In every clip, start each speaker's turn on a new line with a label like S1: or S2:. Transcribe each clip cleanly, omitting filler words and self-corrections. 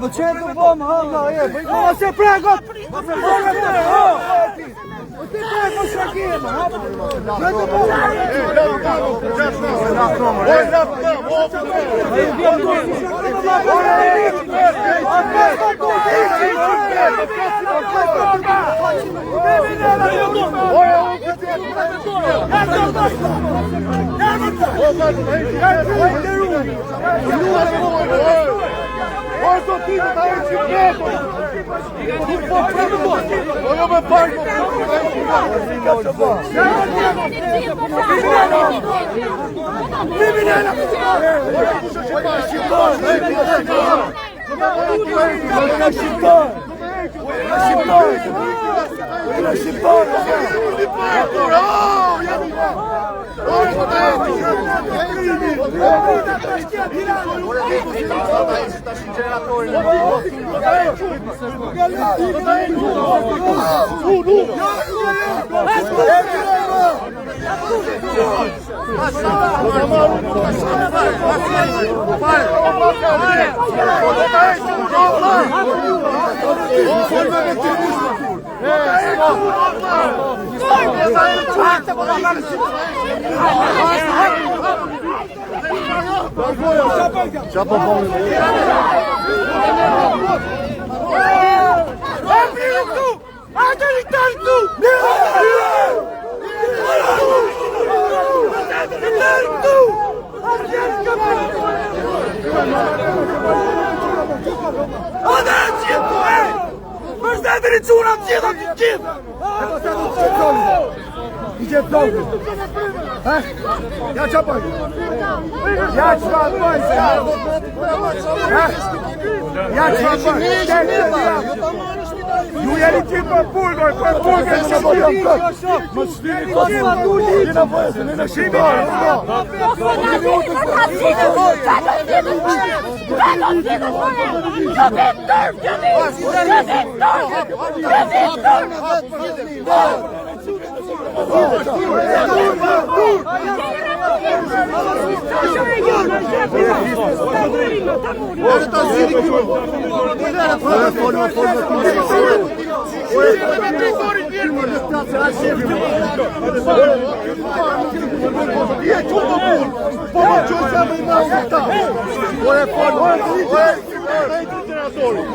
S1: Po çe do bom halla, po se pragot. Po se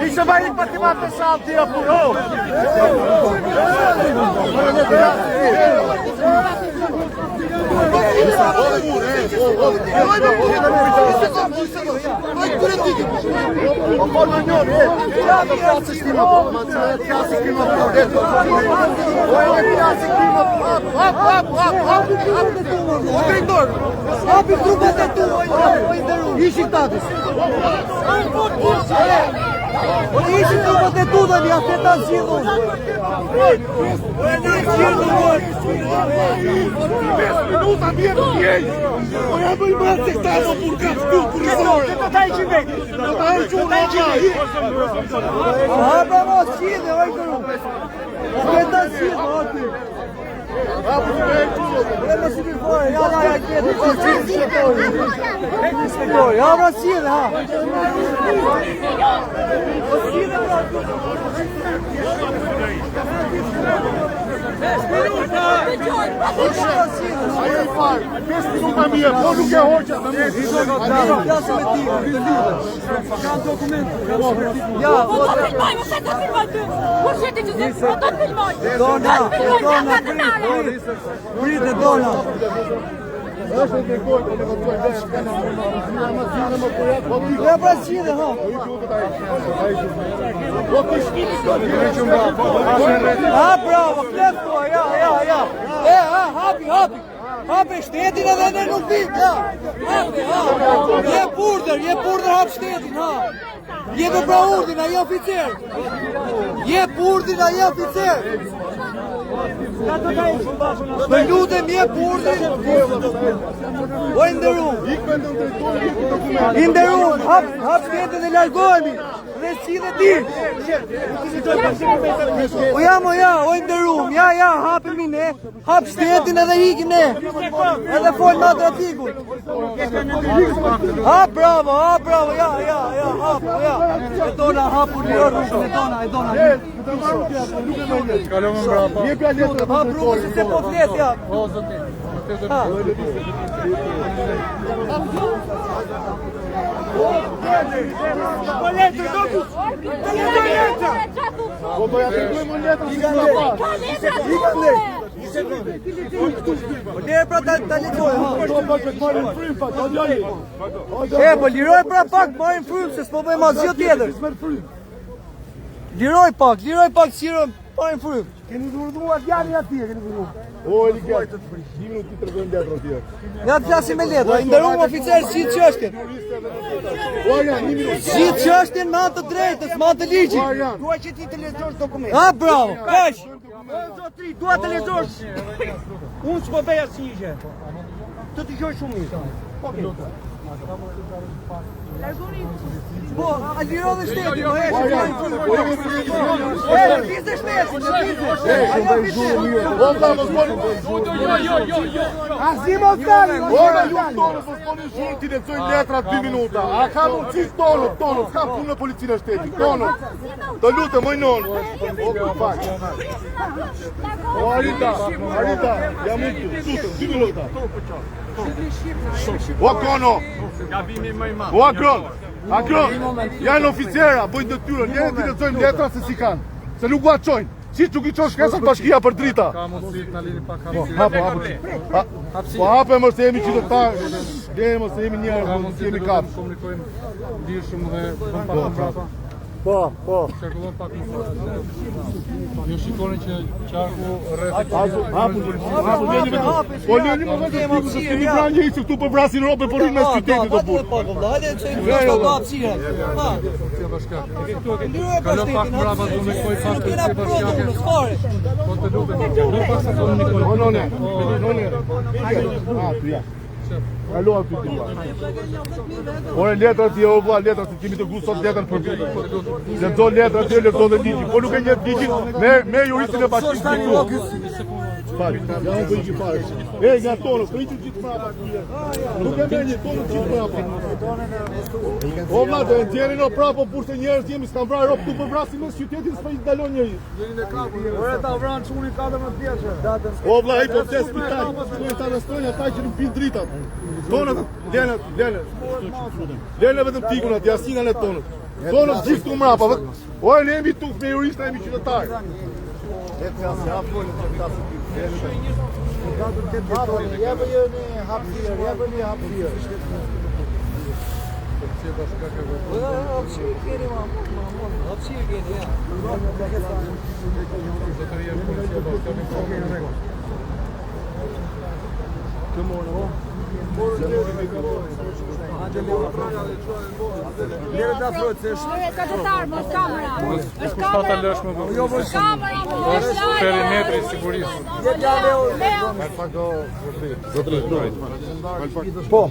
S2: Isso vai ir para te matar sal, tira por ovo.
S1: Ishi të vëtë tu dhe një afeta zhjillu.
S2: Minuta vjetë tjejë. Po ja bëj mërë se këta në burka të kur rizore. Këta ta i që vekë. Këta ta i që vekë.
S1: Hapa më s'qide, oj kërru. Afeta zhjillu, ati. Vreme si mi fore, ja kjetë. Ja më s'qide, ha.
S2: Ajo I parë, 5 minuta mirë, po nuk e hoqja me mirë.
S1: Flasim me ti, të lutem. Kam dokumente. Ja, Dona, prite Dona.
S2: Është të kujtë, në të kujtë,
S1: Ja pra qide, ha. Ha, bravo, fleto, ja. Hapi. Hapi shtetin edhe ne nuk vim, ja. Hapi. Je burder, hap shtetin, ha. Je me pra urdin, a je oficer. Je burdin, a je oficer. Për lutem, je burdin. O in the room. In the room, hap shtetin dhe largohemi. Dhe si dhe ti. O ja, o in the room, ja, hapemi ne. Hap shtetin edhe hikim ne. Edhe fol me trafikun. Ha, bravo, ja, hap, ja. E dona hapu lirë rrugën e dona.
S2: Kalon mbrapa.
S1: Hap rrugën se po flet, ja. Po letër, doku!
S2: Po doja të bëjmë letër si
S1: Lirë pra ta lexoj, ha. Po liroj pra pak, marrim frym se s'po bëjmë asgjë tjetër. Liroj pak, sirëm, marrim frym.
S2: Keni urdhëruar djalin atje, keni urdhëruar. O, Eliga, 10 minutë ti tregojmë letra atje.
S1: Ja të flasim me letra, i nderuar oficer gjithë çështjen.
S2: Oja, 1 minutë.
S1: Gjithë çështjen me anë të drejtës, me anë të ligjit.
S2: Dua që ti të lexosh dokumentin.
S1: Ha, bravo, kaq.
S2: Zotri, dua të lexosh. Unë s'po bëj asnjë gjë. Të dëgjoj shumë mirë. Okej.
S1: Po, a liro dhe shtetin, po lëvizë shtetin,
S2: Ora, ju tonë, po s'poni shumë ti lexoj letra 2 minuta. A ka mundësi tonët, s'ka punë në policinë e shtetit, tonët. Të lutem, moj nonë. O, faq. O, Arita, jam unë, lutem, 2 minuta. O, Kono. O, Akron, janë oficera, bojnë dëtyrën, njëre ti lexojnë letra se si kanë. Se nuk guaqojnë. Si që ki qosh kesat bashkia për drita.
S3: Ka mundësi të nalini pak hapë.
S2: Po hape mërë se jemi qytetarë. Gjejë mërë se jemi njerë, mërë se jemi kapë.
S3: Komunikojmë dirshëm dhe bëm pak më brapa.
S2: Po.
S3: Qarkullon pak më brapa. Ju shikoni që qarku rreth.
S2: Po njëni më vetë të se s'kemi pra një që këtu për brasin robe për rinë me qytetit të burë.
S1: Hajde që i flasht o hapësire.
S3: Kalon pak më brapa të komunikoj pak të si bashkjake. Po të lutem, nuk pas të komunikoj.
S2: Alo aty ti. Ore letra ti o vlla, letra ti kemi të gusot letrën për vit. Lexo letra ti, lexo dhe ligjin. Po nuk e njeh ligjin, me juristin e bashkisë këtu. Fal, janë do i parë. Nga tonë, po i gjithë prapa atje. Nuk e bëni tonë gjithë prapa. O vlla, do të jeni no prapa kurse njerëz jemi s'kan vrarë rob këtu për vrasin mes qytetit s'po I dalon njëri.
S3: Jeni në kapur.
S1: Ore ta vran çuni 14 vjeçë.
S2: O vlla, ai po tes spital. Duhet ta rrestrojnë ata që nuk bin dritat. Tonët, lene vetëm tikun aty, asinën e tonët. Tonët gjithë tu mrapa. O, ne jemi tu me jurista, jemi qytetarë.
S1: Lere da frot se është.
S4: Katetar, mos kamera.
S3: Është kushtat lësh më bëj.
S4: Jo, mos kamera.
S3: Është perimetri I sigurisë.
S1: Po.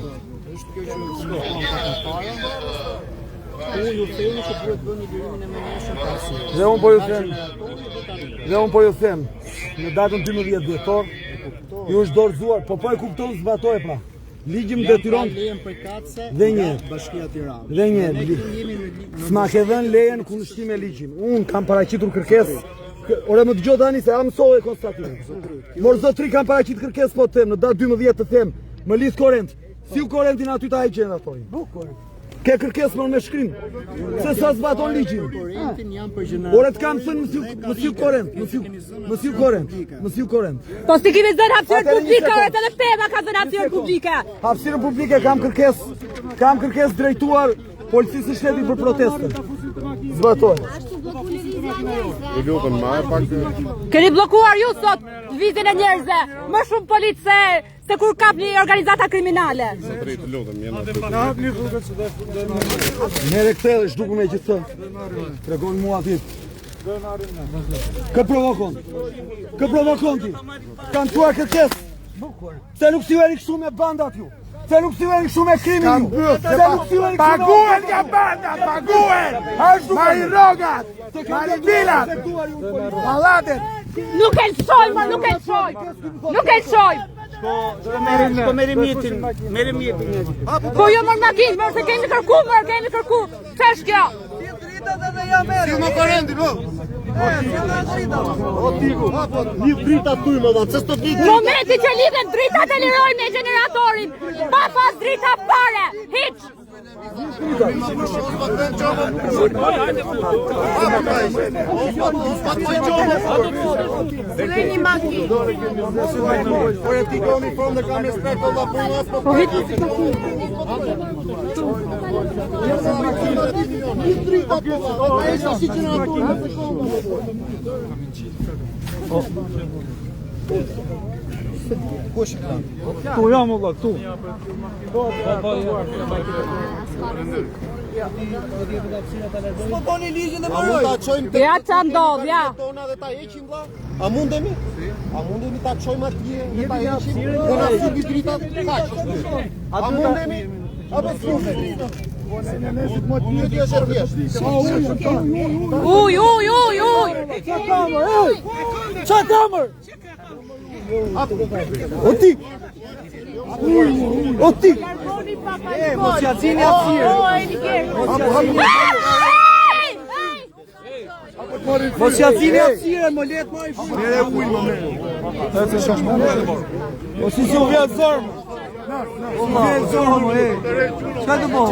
S1: Dhe unë po ju them, në datën 12 dhjetor, ju është dorëzuar, po e kupton zbatoj pra. Ligji më detyron dhe një s'ma ke dhënë lejen kundërshtim me ligjin. Unë kam paraqitur kërkesë
S5: Ore më dëgjoj tani se a mësoj Konstantin. Mor zotri kam paraqit kërkesë po them në datë 12 të them, më lidh korrent. Si u korrentin aty ta heqën ato. Ke kërkesë më me shkrim. Se sa zbaton ligjin. Ore të kam thënë mësiu korrent. Mësiu korrent.
S4: Po si kemi zënë hapësirë publike, ore edhe Pema ka zënë hapësirë publike.
S5: Hapësirën publike kam kërkesë drejtuar policisë së shtetit për protestën. Zbatoj.
S2: E lutëm ma e pak...
S4: Keni bllokuar ju sot lëvizjen e njerëzve, më shumë policë se kur kap një organizata kriminale.
S2: Zotrit, lutëm,
S5: Mere këtë zhduku me gjithë. Tregon mua aty. Kë provokon ti? Kanë tuar kërkesë. Se nuk si veri kështu me bandat ju. Se nuk si veri kështu me krimin ju. Se nuk si veri kështu me...
S2: Paguen nga banda, paguen! Ma i rogat! Ma i bilat! Palatet!
S4: Nuk e lëshojmë, nuk e lëshojmë.
S6: Po meri mjetin.
S4: Po jo mërë makinë, mërë se kemi kërku. Që është kjo?
S2: Si më korrenti, no?
S5: Një drita tuj më dha, se s'to ditë.
S4: Momenti që lidhen dritat e lirojnë me generatorin, pa pas drita pare, hiq.
S5: Tu jam olla, tu.
S1: Po boni ligjin e mbaroj.
S4: Ja që ndodh, ja.
S6: A mundemi ta çojmë atje, ne ta heqim, do na fuqi drita kaq. A mundemi? Apo s'mundemi?
S4: Uj.
S5: Qa kamër? O ti! Mos ja cini hapësirë. Mos ja cini hapësirë, më let më i shumë.
S2: Mere ujnë më me.
S5: O si s'u vjetë zormë. Vjetë zormë, Qka të bo?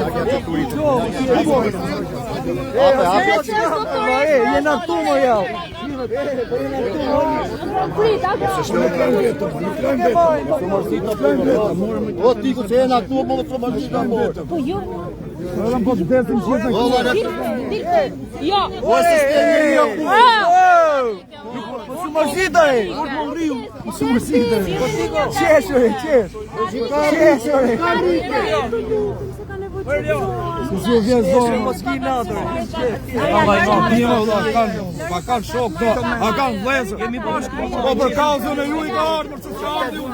S5: Jena këtu më jau.
S6: O ti ku që jena këtu, më të më shka morë.
S5: Po të desim që
S4: Jo.
S6: O sistemi jo ku.
S5: Su mërzita e! Su mërzita e! Qeshore! Su vjen zonë mos ki natër.
S3: Pa kanë shok, a kanë vlezë. Kemi bashkë. Po për kauzën e ju i ka ardhur se s'ardhi u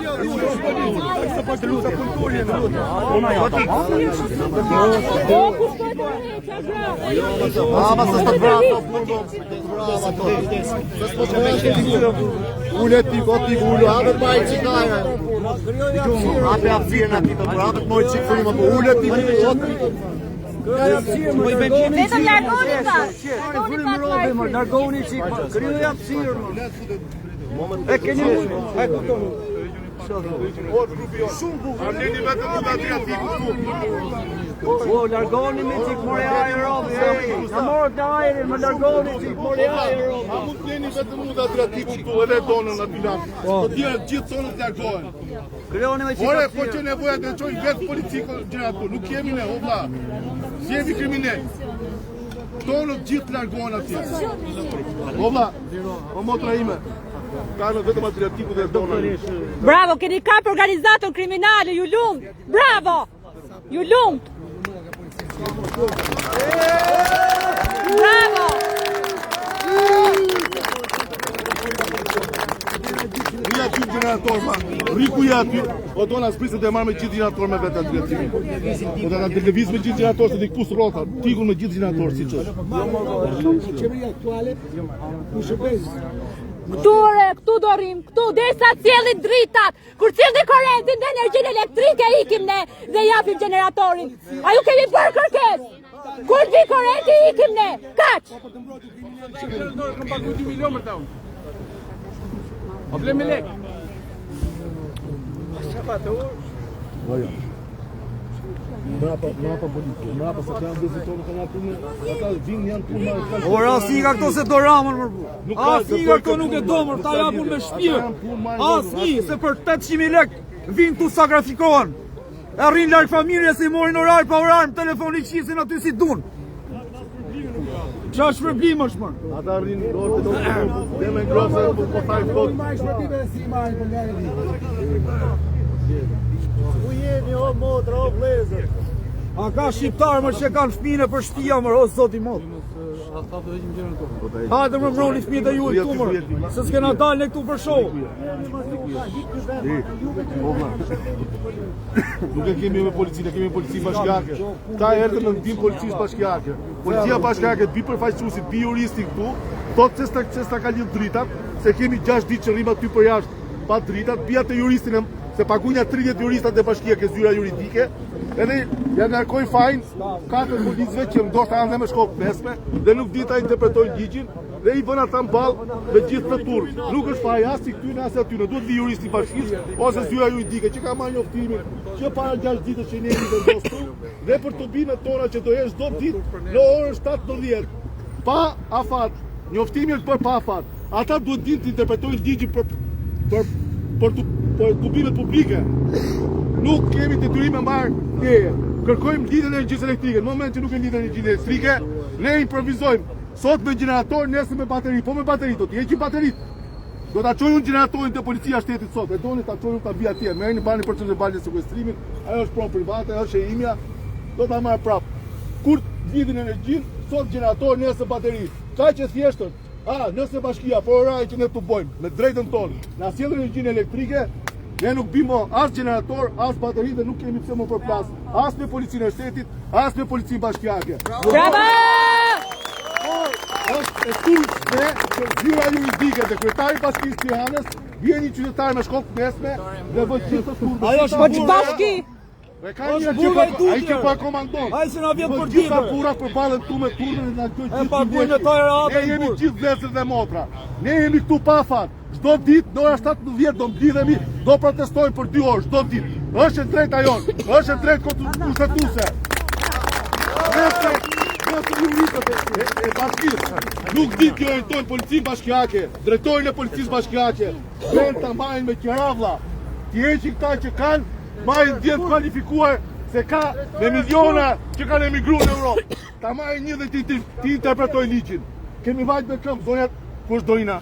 S2: Ullet ti, ko ti, ullet.
S6: Abet ma i qikajra.
S2: Ape hapësirën ati të për, abet moj qikë frima, po ullet ti, ko ti.
S4: Vetëm largoni ta.
S5: Largoni qikë, kryu hapësirë. E keni e kuptonu.
S2: Shumë bukur. Arleni vetëm u nga triatiku këtu.
S5: O, largoni me qikë more ajë robë. Në morë të ajërin, më largoni qikë more ajë robë.
S2: A mund t'jeni vetëm u nga triatiku këtu, edhe donën aty lanë. Po tjere gjithë tonët largohen.
S5: Kryoni me qikë
S2: Ore,
S5: hapësirë.
S2: po që nevoja të qojnë vetë politikë gjenerator, nuk jemi ne, o vla. Si jemi kriminel. Tonët gjithë largohen atje. O vla, o motra ime. Ka në vetëm atriatiku dhe donën.
S4: Bravo, keni kap organizator kriminale, ju lumt. Bravo. Ju lumt. Bravo.
S2: Rria aty generator, ma. Rikuja aty. O dona s'priset e marrë me gjithë generator me vetë atriatimin. O da të lëviz me gjithë generator, se t'i këpus rota. Tikun me gjithë generator, si që.
S5: Qeveria aktuale, ku shërbes.
S4: Këtu dorim, këtu, derisa cjellit dritat, kur cjellit korrentin dhe energjin elektrike ikim ne dhe japim generatorin. A ju kemi bërë kërkes? Kur vi korrenti ikim ne. Kaq.
S3: Kam pagu 2 milion për ta unë. O ble me lek.
S2: Mrapa policia, mrapa sa kanë vizitorë kanë punë, ata vinë janë punë.
S1: Ora si ka këto se do ramën më burr. Asi ka këto nuk e do më, ta japun me shpirë. Asi se për 800.000 lek vinë tu sakrifikohen. E rrin larg familjes i morin orar pa orar, telefoni qisin aty si dun. Çfarë shpërblim është më?
S2: Ata rrinë dorë të dhe me ngrosë po thaj kot.
S6: Ku jeni o motra o vlezër?
S1: A ka shqiptar më që kanë fëmijë për shtëpia më, o zoti mot. Hajde më mbroni fëmijët e juaj këtu më. Se s'kena dalë ne këtu për show.
S2: Nuk e kemi me policinë, kemi policinë bashkiake. Ta erdhën në ndim policisë bashkiake. Policia bashkiake bi përfaqësuesit, bi juristi këtu, thotë se sta ka lidh dritat, se kemi 6 ditë që rrim aty për jashtë pa dritat, bi atë juristin se pagunja 30 juristat e bashkiake zyra juridike, edhe ja ngarkoj fajin 4 policëve që ndoshta janë dhe me shkopë pesme dhe nuk di ta interpretojnë ligjin dhe i bën ata mball me gjithë të turp. Nuk është faj as i këtyne as aty, duhet vi juristi bashkisë ose zyra juridike që ka marrë njoftimin që para 6 ditësh që ne jemi vendosur dhe për tubimet tona që do jesh çdo ditë në orën 7:10 pa afat, njoftimi është për pa afat. Ata duhet dinë të interpretojnë ligjin për tubimet publike. Nuk kemi detyrime marrë leje. Kërkojmë lidhjen e energjisë elektrike. Në moment që nuk e lidhen energjinë elektrike, ne improvizojmë. Sot me generator, nesër me bateri. Po me bateri do të heqim bateritë. Do ta çojmë gjeneratorin te policia e shtetit sot. E doni ta çojmë ta vi atje. Merrni bani për çështë balë sekuestrimin. Ajo është pronë private, është e imja. Do ta marr prap. Kur lidhin energjinë, sot generator, nesër bateri. Kaq e thjeshtë. Nëse bashkia, por orari që ne të bojmë, me drejtën tonë, na sjellë energjinë elektrike, ne nuk bimo as generator, as bateri dhe nuk kemi pse më përplas, as me policinë e shtetit, as me policinë bashkiake.
S4: Bravo!
S2: Është e turpshme që zyra juridike dhe kryetari i bashkisë Tiranës vjen një qytetar me shkopë mesme dhe vë gjithë të turpë.
S1: Ajo është
S4: Bashki.
S2: Ai që pa komandon.
S1: Ai se na vjen për
S2: gjithë
S1: dimër.
S2: burra përballen këtu me turnën dhe na këto gjithë.
S1: E paguajnë me tojë rahat.
S2: Ne jemi gjithë vlezër dhe motra. Ne jemi këtu pa fat. Çdo ditë në ora 17 do mblidhemi, do protestojmë për 2 orë çdo ditë. Është e drejta jon, është e drejtë kushtetuese. Nëse juristët e bashkisë nuk di që orientojnë policinë bashkiake, drejtorin e policisë bashkiake, vjen ta marrin me qiravlla. Ti heqin këta që kanë marrin djetë kualifikuar se ka me miliona që kanë emigruar në Europë. Ta marrin një dhe ti interpretojnë ligjin. Kemi vajt me këmbë, zonjat, kush Dorina?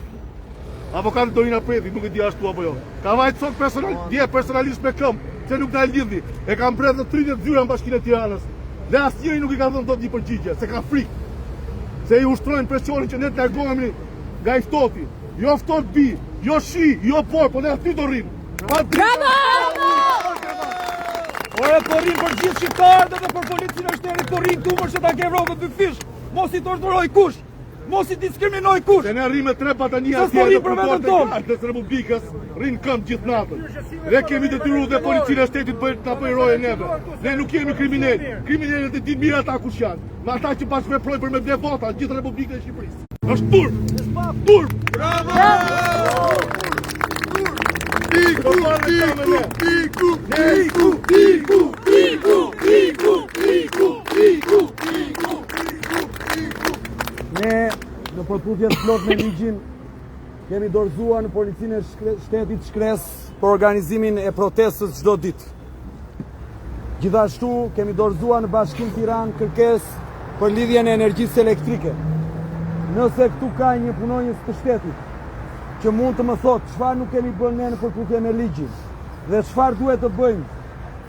S2: Avokatë Dorina Preti, nuk e di ashtu apo jo. Ka vajt sot personalisht me këmbë, se nuk na lidhi. E kam mbredhur në 30 zyra në Bashkinë e Tiranës. Dhe asnjëri nuk i ka dhënë dot një përgjigje, se ka frikë. Se i ushtrojnë presionin që ne të largohemi nga i ftoti. Jo ftot bi, jo shi, jo por, po ne aty do rrim.
S4: Bravo!
S1: Ore po rrim për gjithë shqiptarët dhe për policinë e shtetit po rrim këtu për që ta ke vrojë dy fish. Mos i torturoj kush. Mos i diskriminoj kush.
S2: Se ne rrim me 3 batania
S1: Se s'po rrim për veten tonë.
S2: Të Republikës, rrim këmbë gjithë natën. Ne kemi detyruar dhe policinë e shtetit ta bëjë roje neve. Ne nuk jemi kriminalë. Kriminalët e dinë mirë ata kush janë. Me ata që bashkëveprojnë për me ble vota në gjithë Republikën e Shqipërisë. Është turp. Turp. Bravo!
S5: Ne, në përputhje të plot me ligjin, kemi dorëzuar në policinë e shtetit Shkres për organizimin e protestës çdo ditë. Gjithashtu kemi dorëzuar në Bashkinë Tiranë kërkesë për lidhjen e energjisë elektrike. Nëse këtu ka një punonjës të shtetit që mund të më thotë çfarë nuk kemi bërë ne në përputhje me ligjin dhe çfarë duhet të bëjmë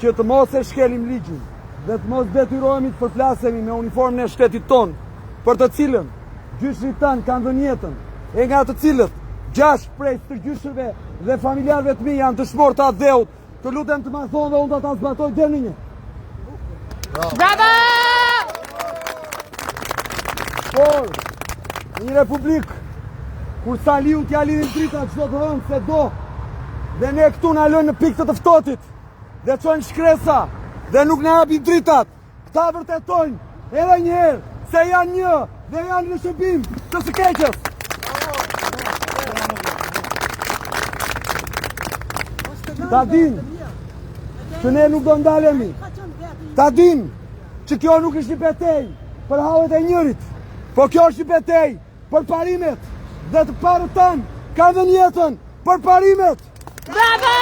S5: që të mos e shkelim ligjin dhe të mos detyrohemi të përplasemi me uniformën e shtetit ton, për të cilën gjyshrit tanë kanë dhënë jetën, e nga të cilët 6 prej të gjyshërve dhe familjarëve të mi janë të shmorë të atë dheut, të lutem të ma thonë dhe unë të ta zbatoj deri në një.
S4: Bravo!
S5: Por, në një republikë, kur Saliu t'ja lidhin drita çdo të rëndë se do, dhe ne këtu na lënë në pikë të ftotit, dhe çojnë shkresa, dhe nuk na japin dritat, këta vërtetojnë edhe një herë, se janë një dhe janë në shërbim të së keqës. Ta din që ne nuk do ndalemi. Ta din që kjo nuk është një betej për hallet e njërit, po kjo është një betej për parimet dhe të parët tanë kanë dhe jetën për parimet.
S4: Bravo!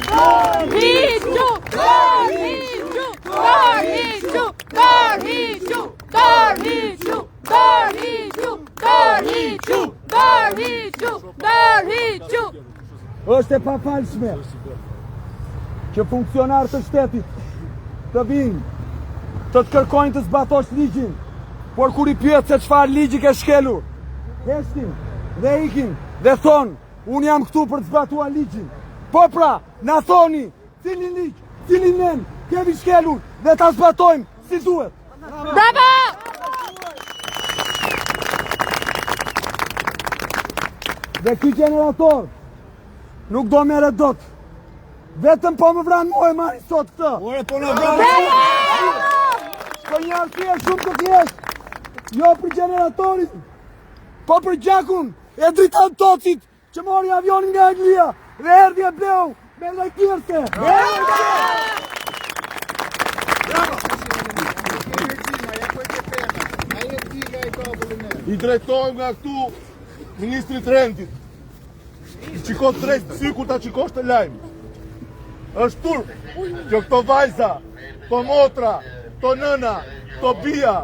S4: Dorhiqu! Dorhiqu! Dorhiqu! Dorhiqu! Dorhiqu! Dorhiqu! Dorhiqu! Dorhiqu! Dorhiqu!
S5: Është e pafalshme që funksionarë të shtetit të vinë të kërkojnë të zbatosh ligjin, por kur i pyet se çfarë ligji ke shkelur, heshtin dhe ikin dhe thonë, unë jam këtu për të zbatuar ligjin. Po pra, na thoni, cilin ligj, cilin nen kemi shkelur dhe ta zbatojmë si duhet.
S4: Bravo!
S5: Dhe ky generator nuk do merret dot. Vetëm po më vran mua e marri sot këtë. Ore po na vran. Po një arsye shumë të thjeshtë. Jo për generatorin, po për gjakun e dritan Tocit që mori avionin nga Anglia dhe erdhi e bleu me lajkirse.
S2: I drejtojmë nga këtu Ministrit Rendit. I qiko të drejtë sy kur ta qikosh të lajmë. Është turp që këto vajza, këto motra, këto nëna, këto bia,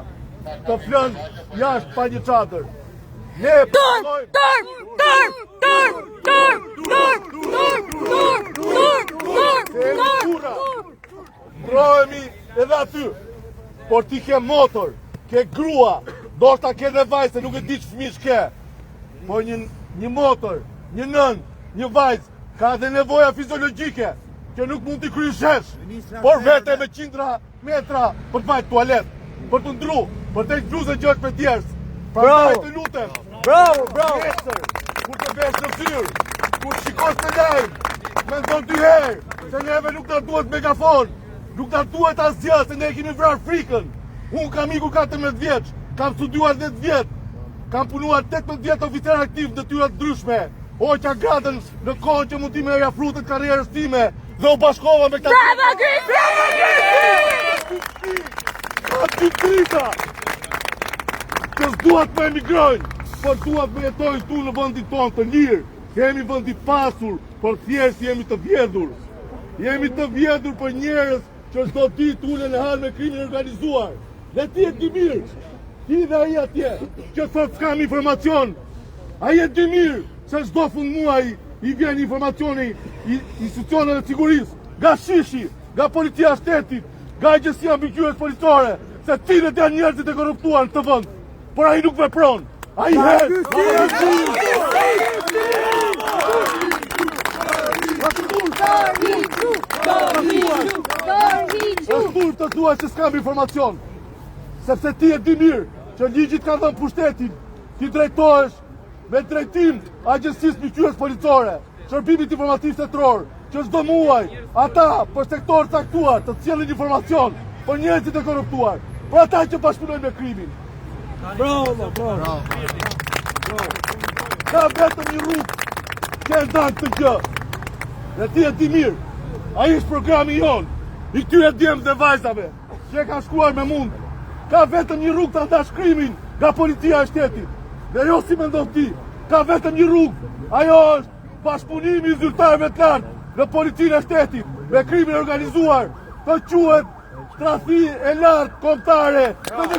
S2: të flënë jashtë pa një çadër. Ne përndojmë... Mbrojemi edhe aty, por ti ke motor, ke grua, do shta ke dhe vajzë, se nuk e di që fëmish ke. Po një motor, një nën, një vajzë, ka dhe nevoja fiziologjike, që nuk mund t'i kryeshesh, por vete me qindra metra për të vajtë tualet, për të ndru, për të e bluzë gjësh me tjerës. Prandaj të lutem.
S5: Bravo!
S2: Nesër, kur të vesh në fyrë, kur shikosh të lajmë, me ndonë 2 herë, se neve nuk na duhet megafon, nuk na duhet asgjë, se ne kemi vrarë frikën. Unë kam ikur 14 vjeç, kam studiuar 10 vjet, kam punuar 18 vjet oficer aktiv në detyra të ndryshme. Hoqa gradën në kohën që mund t'i merja frutët karrierës time dhe u bashkova me këta...
S4: Bravo, Grifi!
S2: Aty trita! Që s'duat me emigrojnë, por duat me jetojnë tu në vëndin tonë të lirë. Jemi vëndi pasur, por thjesht jemi të vjedhur. Jemi të vjedhur për njerëz që çdo ditë ulen në hal me krimin organizuar. Dhe ti e di mirë, ti dhe ai atje, që thot s'kam informacion. Ai e di mirë se çdo fund muaj i vjen informacioni institucioneve të sigurisë, nga shishi, nga policia e shtetit, nga agjencia mbyqyrës policore, se cilët janë njerëzit e korruptuar në këtë vend. Por ai nuk vepron. Ai het. Është të thua që s'kam informacion, sepse ti e di mirë që ligjit ka dhënë pushtetin, ti drejtohesh me drejtim agjencisë mbyqyrës policore, shërbimit informativ shtetëror, që çdo muaj ata për sektor caktuar të sjellin informacion për njerëzit e korruptuar, për ata që bashkëpunojnë me krimin.
S5: Bravo!
S2: Ka vetëm një rrugë që e ndan këtë gjë. Dhe ti e di mirë, ai është programi jon, i këtyre djemve dhe vajzave që e ka shkuar me mund. Ka vetëm një rrugë ta ndash krimin nga policia e shtetit. Dhe jo si mendon ti, ka vetëm një rrugë. Ajo është bashkëpunimi i zyrtarëve të lartë në policinë e shtetit me krimin organizuar, të quhet trafi e lartë kombëtare.
S4: Bravo,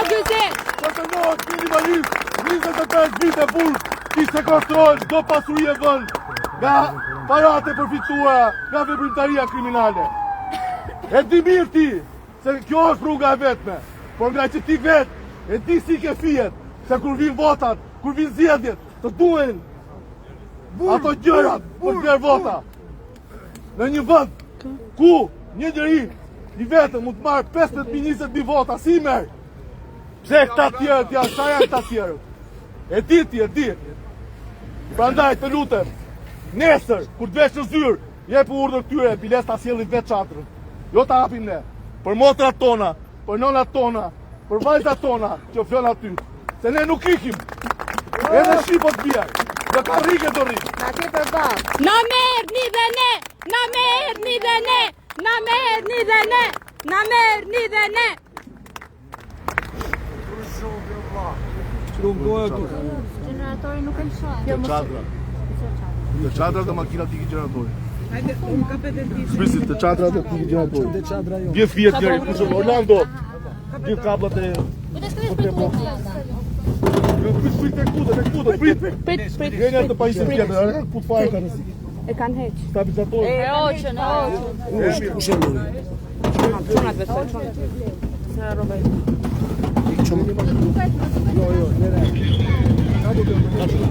S4: Gysi!
S2: Të tërnohet minimalisht 25 vite burg, ti sekonstrojnë çdo pasuri e vend nga parate përfituara nga veprimtaria kriminale. E di mirë ti se kjo është rruga e vetme, por nga që ti vetë e di si ke fijet, se kur vinë votat, kur vinë zgjedhjet, të duhen ato gjërat për të blerë vota. Në një vend ku një njeri i vetëm mund të marrë 15-20 vota, si merë? Pse këta tjerët janë, sa janë këta tjerët? E di ti, e di. Prandaj të lutem, nesër, kur të vesh në zyrë, jep urdhër këtyre, biles ta sjellin vetë çadrën. Jo ta hapim ne. Për motrat tona, për nonat tona, për vajzat tona që flon aty. Se ne nuk ikim. Edhe shqipot bia. Do ka rrike do rrike.
S4: Na ke për bab. Na merrni dhe ne. Na merrni dhe ne. Na merrni dhe ne. Na merrni dhe ne.
S7: Generatori nuk e lëshoj.
S2: Të çadra dhe makina t'i ki gjeneratori. Shpisit, të çadra dhe t'i ki gjeneratori. Gjithë fjet njëri, kushëm, Orlando. Gjithë kablat e... Prit tek kuda, prit. Gjenja të pajisim tjetër, ku të fajnë ka rëzik.
S4: E kanë heq.
S2: Stabilizator.
S4: E oqën, e oqën.
S5: Kushe mëri.
S4: Çunat vetë, çunat. Se robej.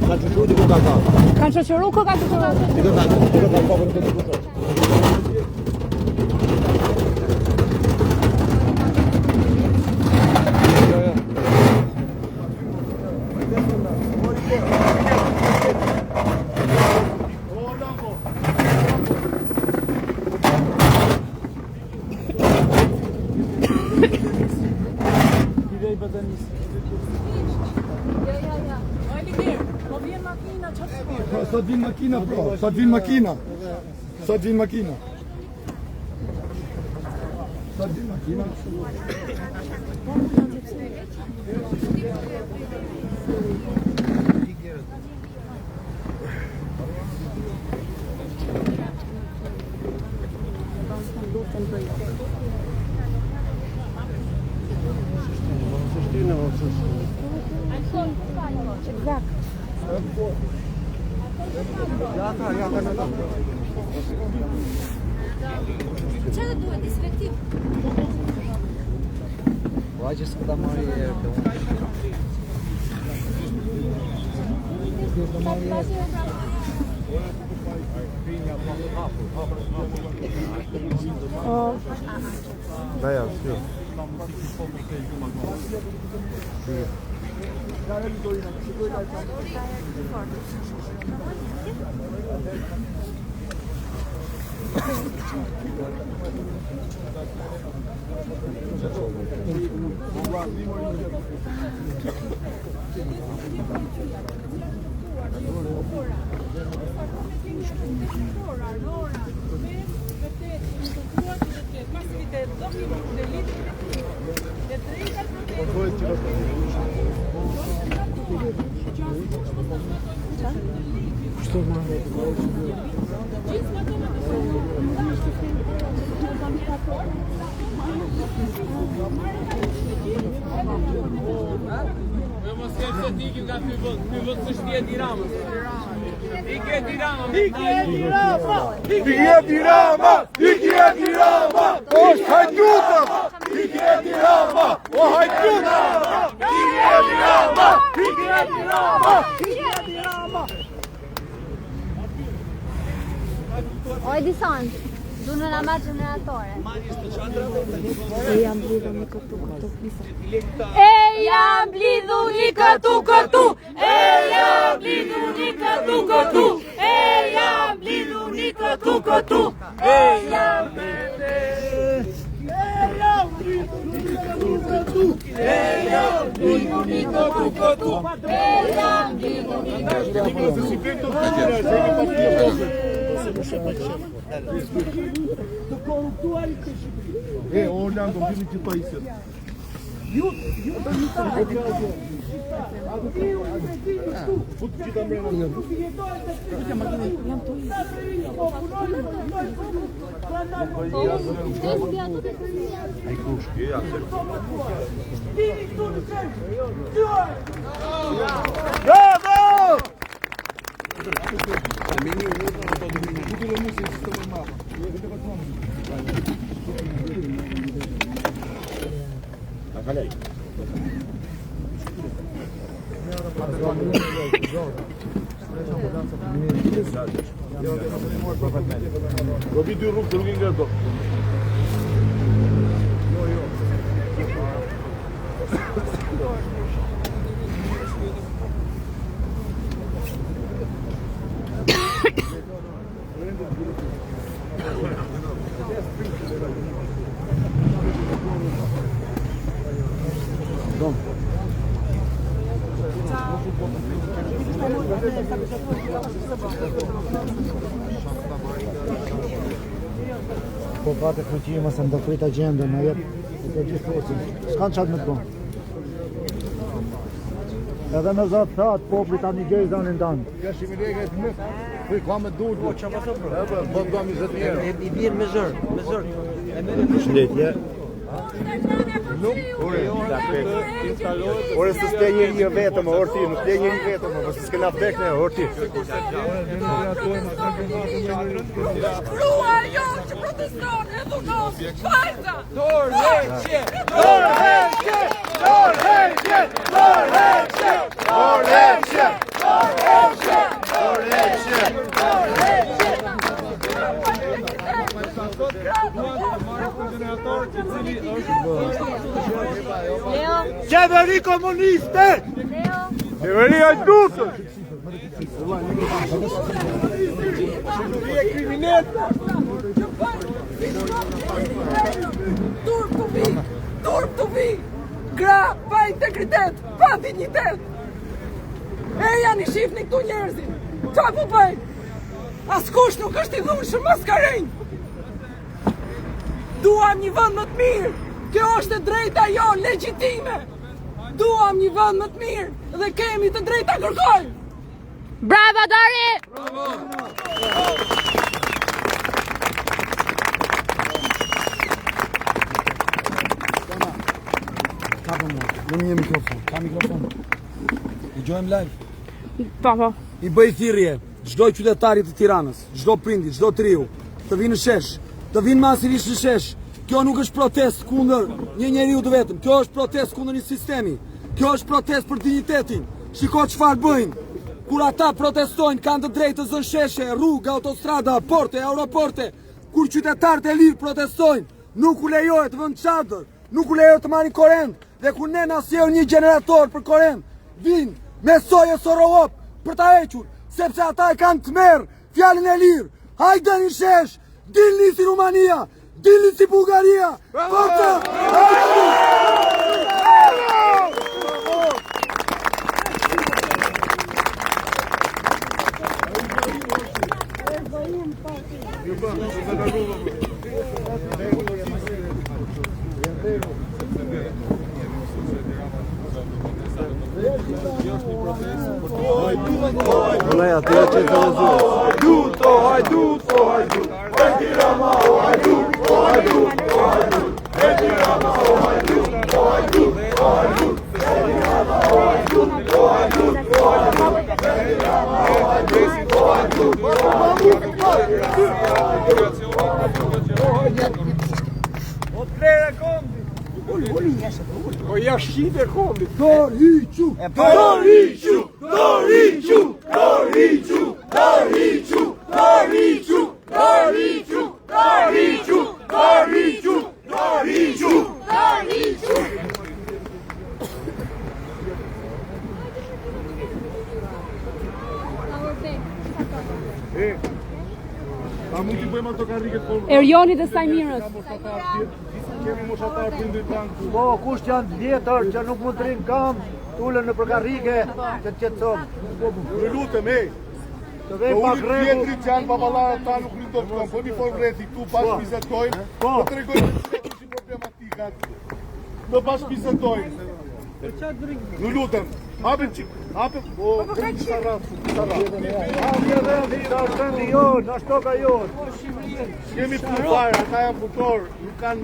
S5: Ka që shuru diko ka ka.
S4: Kanë shoqëru kë ka të
S5: Diko ka kokën të diko. Sot vin makina, bro. Sot vin makina. Sot vin makina. Sot vin makina.
S7: Çfarë duhet inspektiv?
S1: Vajqë s'ka da marri e të unë.
S2: Daja, sjo.
S7: O Edison, du në na marrë generatore.
S4: E jam blidhur një këtu. E jam blidhur një këtu. E jam blidhur një këtu. E jam blidhur një këtu. E jam
S2: Orlando, vini që pajisjet. Do vi dy rrugë të rrugën nga do.
S5: Po pate fuqi mos e ndoprit agjendën, na jep të gjithë flesin. S'kan çat më të bën. Edhe në zot thot populli tani gjej zonën ndan.
S2: Ja shimi lekë të më. Po ka më dur. Po çfarë thotë? Po do 20 euro.
S6: I bën me zor.
S5: Shëndetje.
S2: Ore se s'ke njeri vetëm, orti, nuk ke njeri vetëm, po s'kena vdek ne, orti.
S8: Shkrua jo që proteston e dhunon vajza!
S1: Dorheqje! Dorheqje! Dorheqje! Dorheqje! Dorheqje! Dorheqje! Dorheqje!
S7: Leo,
S5: Qeveri komuniste!
S7: Leo.
S2: Qeveri ajdutë!
S8: Turp të vi! Gra, pa integritet, pa dignitet! E janë i shifni këtu njerëzit! Qa po bëjnë? Askush nuk është i dhunshëm mas ka rinj! Duam një vend më të mirë! Kjo është e drejta jonë legjitime! Duam një vend më të mirë dhe kemi të drejta kërkojmë!
S4: Bravo, Dori!
S5: Në një mikrofon. Ka mikrofon. I gjojmë live.
S4: Po.
S5: I bëj thirrje çdo qytetari të Tiranës, çdo prindi, çdo triu, të vinë në shesh, të vinë masivisht në shesh. Kjo nuk është protest kundër një njeriu të vetëm, kjo është protest kundër një sistemi. Kjo është protest për dignitetin. Shiko çfarë bëjnë. Kur ata protestojnë, kanë të drejtë të zënë sheshe, rrugë, autostrada, porte, aeroporte. Kur qytetarët e lirë protestojnë, nuk u lejohet të vënë çadër, nuk u lejohet të marrin korrent. Dhe kur ne na sjell një gjenerator për korrent, vinë me soje sorowop për ta hequr, sepse ata e kanë tmerr fjalën e lirë. Hajde në shesh, dilni si Rumania, dilni si Bullgaria. Forca!
S2: Po ja shqite kombit.
S5: Doriqu! Doriqu! Doriqu! Doriqu! Doriqu! Doriqu! Doriqu! Doriqu! Doriqu! Doriqu! Doriqu!
S2: A mund t'i bëjmë ato karriket po?
S4: Erjoni dhe Sajmirës.
S2: Kemi moshatar prindrit tanë këtu.
S5: Po, kush janë vjetër që nuk mund të rinë kam, t'ullën në përkarrike, që të qetëson.
S2: Ju lutem, ej.
S5: Të vejnë pak rregull.
S2: Vjetrit që janë baballarët ta nuk rinë do të këmë, po një formë rreti këtu bashkë bisetojnë, po tregojnë si problematikat. Do bashkë bisetojnë. Ju lutem, hapim qik, hapim, o, kërëm qëta rafë,
S5: Hapje dhe vendi jonë, në shtoka jonë.
S2: Kemi punëfarë, ata janë punëtor, nuk kanë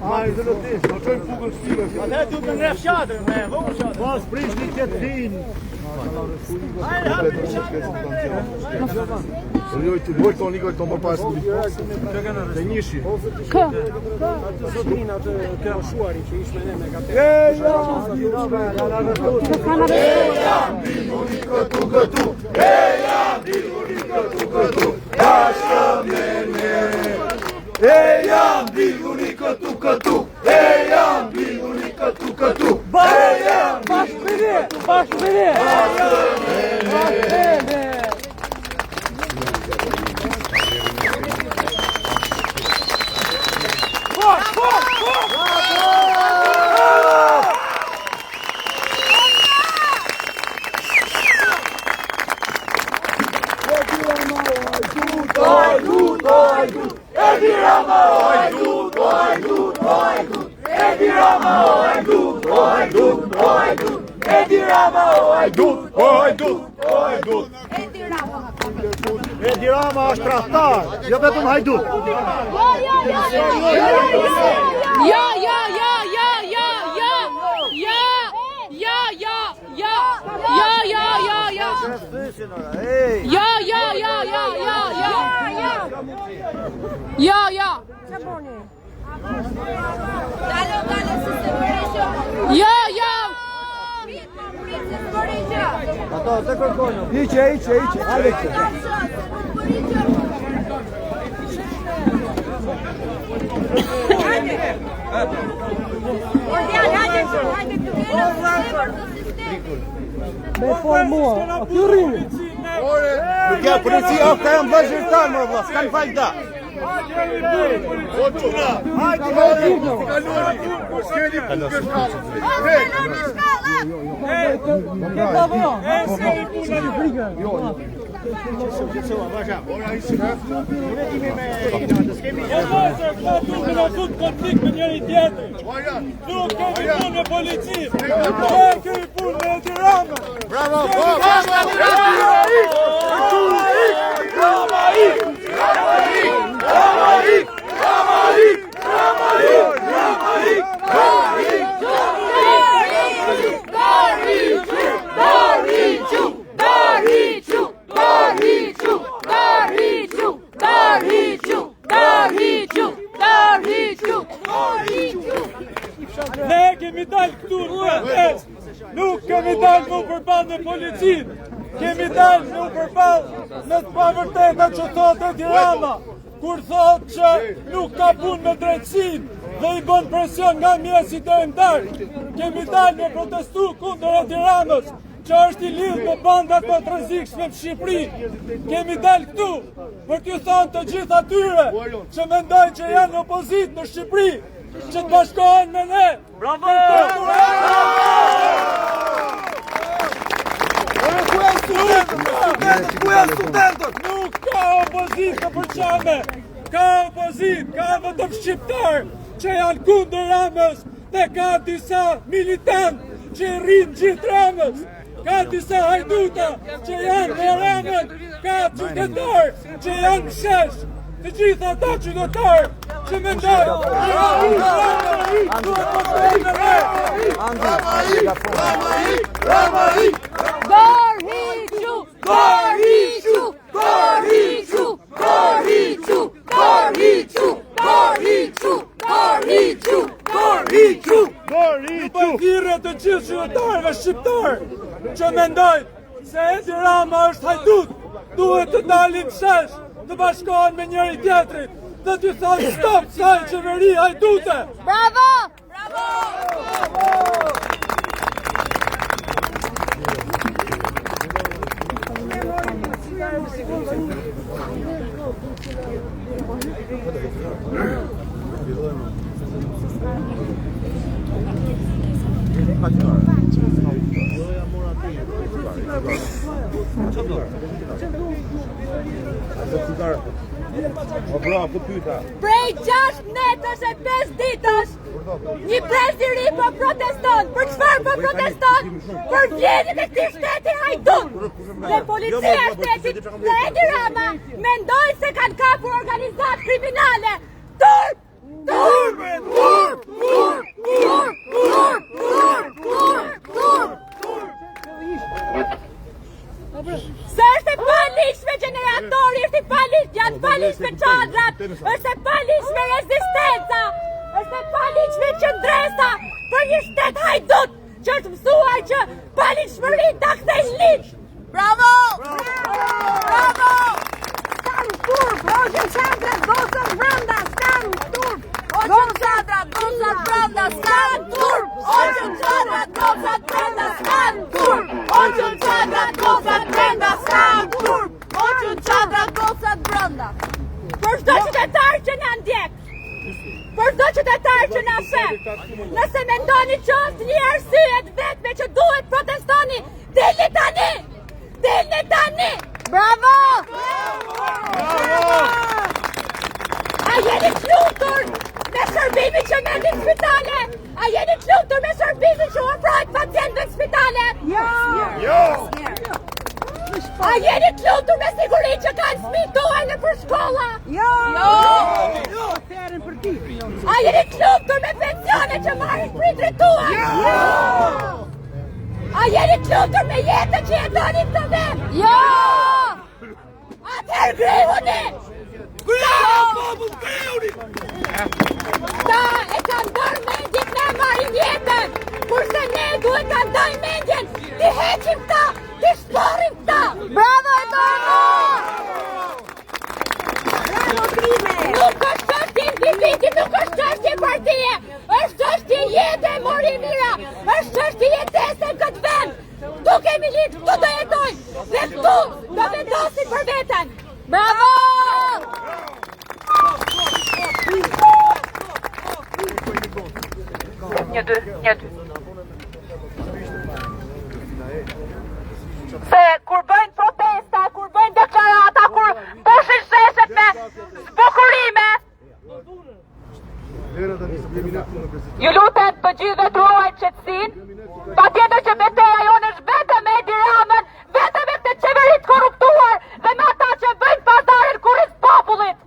S2: marrë zëllotisht, në qojnë fugën shtive.
S5: Ate du të ngref shatër, me vogë shatër. Mos prish një qëtë vinë.
S2: Hajde, hapim një shatër, Rjoj të bojtë tonë ikoj tonë për pasë të dhe njëshi.
S4: Kë?
S6: Atë zotrin, atë shuari që ishme ne me kape.
S1: Edi Rama, o hajdut,
S2: O hajdut, o hajdut.
S6: Edi Rama është tradhtar, jo vetëm hajdut.
S5: Ato të kërkojnë. Hiqe, Alexe. Me fol mua, a ty rrini.
S6: Nuk ja policia ofta janë vazhdirtar më vëlla, s'kan fajda.
S2: O çuna.
S1: konflikt me njëri tjetrin. Nuk kemi punë me polici. Kemi punë me Edi Rama.
S6: Bravo!
S1: Ne kemi dalë këtu në protest, nuk kemi dalë mu përballë me policinë, kemi dalë mu përballë me të pavërteta që thot Edi Rama, kur thot që nuk ka punë me drejtësinë dhe i bën presion nga mjesit e ndarë. Kemi dalë me protestu kundër Edi Ramës, që është i lidhë me bandat më të rrezikshme në Shqipëri. Kemi dalë këtu për t'ju thonë të gjithë atyre që mendojnë që janë në opozitë në Shqipëri, që të bashkohen me ne. Bravo!
S5: Ku janë studentët?
S1: Nuk ka opozitë të përqame. Ka opozitë, ka vetëm shqiptarë që janë kundër Ramës dhe ka disa militantë që rrinë gjithë Ramës. Ka disa hajduta që janë me Ramën, ka qytetarë që janë në shesh. Të gjitha ata qytetarë që mendojnë thirrje të gjithë qytetarëve shqiptarë që mendojnë se Edi Rama është hajdut, duhet të dalim shesh, të bashkohen me njëri tjetrit dhe t'ju thonë stop kësaj qeveri hajdute.
S7: Bravo! Prej 6 netësh e 5 ditësh, një pres i ri po proteston. Për çfarë po proteston? Për vjedhjet e këtij shteti hajdut. Dhe policia e shtetit dhe Edi Rama mendojnë se kanë kapur organizatë kriminale. Turp! Se është e palishme generatori, është e palishme, janë palishme çadrat, është e palishme rezistenca, është e palishme qëndresa për një shtet hajdut që është mësuar që palishmërinë ta kthejë ligj. Bravo! Bravo! Stan turp, hoqën çadrat, gocën brenda, stan turp. Hoqën çadrat, gocën brenda, stan turp. Hoqën çadrat, gocën brenda, stan turp. Hoqën çadrat, gocën brenda, stan turp. Hoqën çadrat, gocën brenda. Për çdo qytetar që na ndjek, për çdo qytetar që na sheh, nëse mendoni që është një arsye vetme që duhet protestoni, dilni tani! Dilni tani! Bravo! A jeni të lutur me shërbimin që merrni në spitale? A jeni të lutur me shërbimin që ofrohet pacientëve në spitale? A jeni të lumtur me siguri që kanë fëmijët tuaj në për shkolla?
S8: Jo!
S7: A jeni të lumtur me pensione që marrin prindrit tuaj? A jeni të lumtur me jetën që jetoni këtë vend?
S4: Jo!
S7: Atëherë grihuni! Ta e kanë dorë mendjet me marrin jetën, kurse ne duhet ta ndajmë mendjen, ti heqim ta, ti shporrim ta.
S4: Bravo Edona!
S7: Nuk është çështje individi, nuk është çështje partie, është çështje jete e mori mira, është çështje jetese në këtë vend. Tu kemi lind, këtu do jetojmë, dhe këtu do vendosim për veten.
S4: Bravo!
S7: Një, dy. Se kur bëjnë protesta, kur bëjnë deklarata, kur pushin sheshet me zbukurime, ju lutem të gjithë truajnë qetësinë, patjetër që betejë jonë është vetëm me Edi Ramën, vetëm me këtë qeveri të korruptuar dhe me ata që bëjnë pazaren kurriz popullit.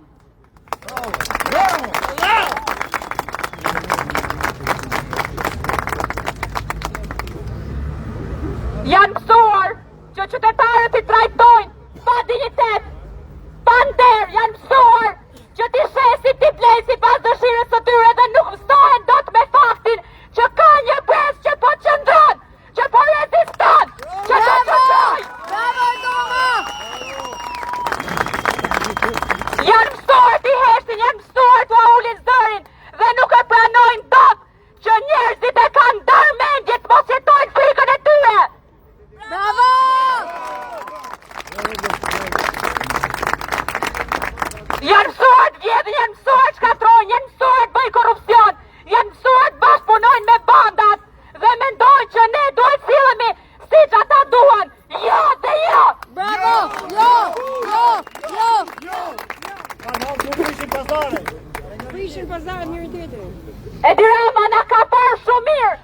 S7: Janë mësuar që qytetarët i trajtojnë pa dignitet, pa nder, janë mësuar që t'i shesin, t'i plesin pas dëshirës së tyre dhe nuk mësohen dot me faktin që ka një pres që po qëndron, që po reziston, që po qëndroj.
S4: Bravo Edona!
S7: Janë mësuar t'i heshtin, janë mësuar t'u ulin zërin dhe nuk e pranojnë dot që njerëzit e kanë ndërmendje të mos jetojnë frikën e tyre.
S4: Bravo!
S7: Janë mësuar të vjedhin, janë mësuar të shkatrojnë, janë mësuar të bëjnë korrupsion, janë mësuar të bashkëpunojnë me bandat dhe mendojnë që ne duhet sillemi siç ata duan. Jo dhe jo!
S4: Bravo! Jo!
S8: Prishin pazarin njëri tjetrin.
S7: Edi Rama na ka parë shumë mirë.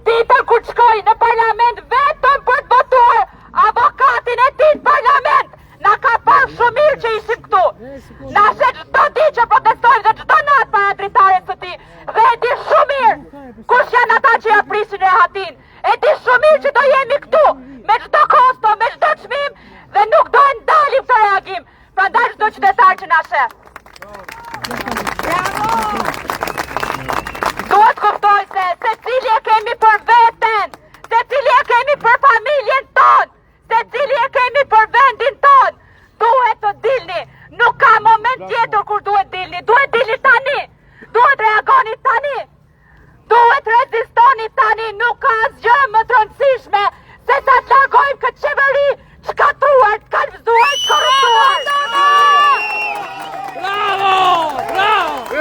S7: Ditën kur shkoi në parlament vetëm për të votuar avokatin e tij në parlament. Na ka parë shumë mirë që ishim këtu. Na se çdo ditë që protestojmë dhe çdo natë para dritares së tij. Dhe e di shumë mirë kush janë ata që ja prishin rehatin. E di shumë mirë që do jemi këtu me çdo kosto, me çdo çmim dhe nuk do ndalim këtë reagim. Prandaj çdo qytetar që na sheh. Duhet kuptoj se cili e kemi për veten, se cili e kemi për familjen ton, se cili e kemi për vendin ton. Duhet të dilni, nuk ka moment tjetër kur duhet dilni tani, duhet reagoni tani, duhet rezistoni tani, nuk ka asgjë më të rëndësishme se ta të largojmë këtë qeveri shkatruar, të kalvëzuar, të korruptuar.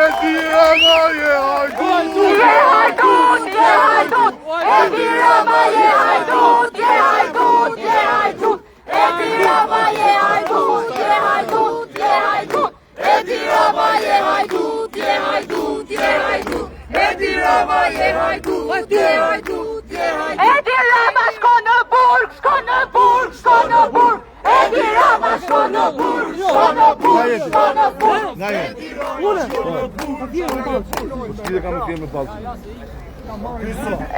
S2: Edi Rama je hajdut!
S7: Je hajdut! Je hajdut! Edi Rama je hajdut! Je hajdut! Je hajdut! Edi Rama je hajdut! Je hajdut! Je hajdut! Edi Rama je hajdut! Je hajdut! Je hajdut! Edi Rama je hajdut! Je hajdut! Je hajdut! Edi Rama shko në burg! Shko në burg! Shko në burg! Edi Rama shko në burg! Shko në burg! Shko në burg!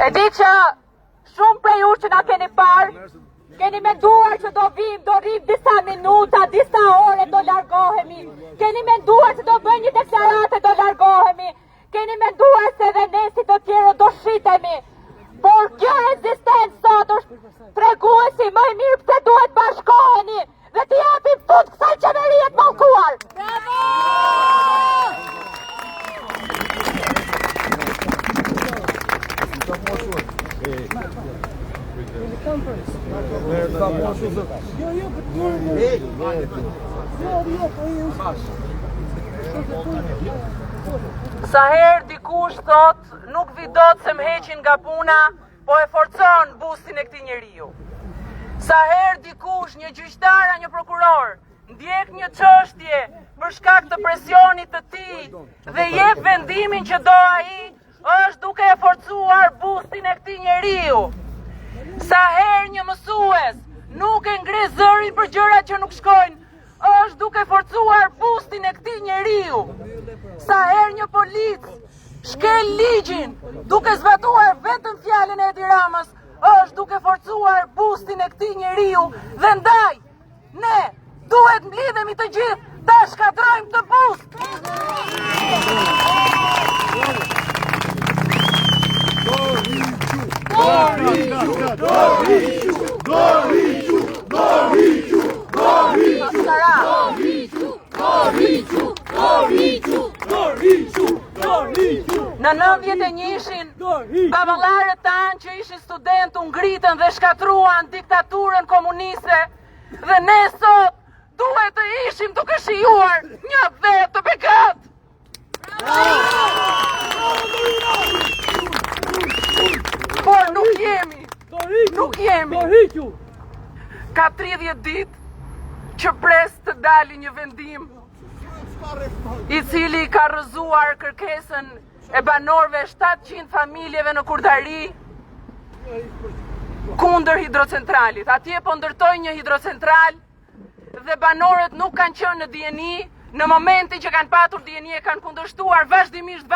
S7: E di që shumë prej ju që na keni parë, keni menduar që do rrim disa minuta, disa ore, do largohemi. Keni menduar që do bëjmë një deklarate, do largohemi. Keni menduar se dhe ne si të tjerë do shitemi. Por kjo rezistencë sot është treguesi më i mirë pse duhet bashkoheni dhe të japim fund kësaj qeverie të mallkuar.
S4: Bravo!
S9: Sa herë dikush thot, nuk vi dot se më heqin nga puna, po e forcon bustin e këtij njeriu. Sa herë dikush, një gjyqtar, një prokuror, ndjek një çështje për shkak të presionit të tij dhe jep vendimin që do ai, është duke e forcuar bustin e këtij njeriu. Sa herë një mësues nuk e ngre zërin për gjëra që nuk shkojnë, është duke forcuar bustin e këtij njeriu. Sa herë një polic shkel ligjin, duke zbatuar vetëm fjalën e Edi Ramës, është duke forcuar bustin e këtij njeriu dhe ndaj ne duhet mblidhemi të gjithë ta shkatrojmë të bust. Në 91-shin, baballarët tanë që ishin studentë u ngritën dhe shkatruan diktaturën komuniste dhe ne sot duhet të ishim duke shijuar një vetë të bekat. Por nuk jemi. Ka 30 ditë që pres të dali një vendim i cili ka rrëzuar kërkesën e banorëve 700 familjeve në Kurdari kundër hidrocentralit. Atje po ndërtoj një hidrocentral dhe banorët nuk kanë qenë në dieni, në momentin që kanë patur dieni e kanë kundërshtuar vazhdimisht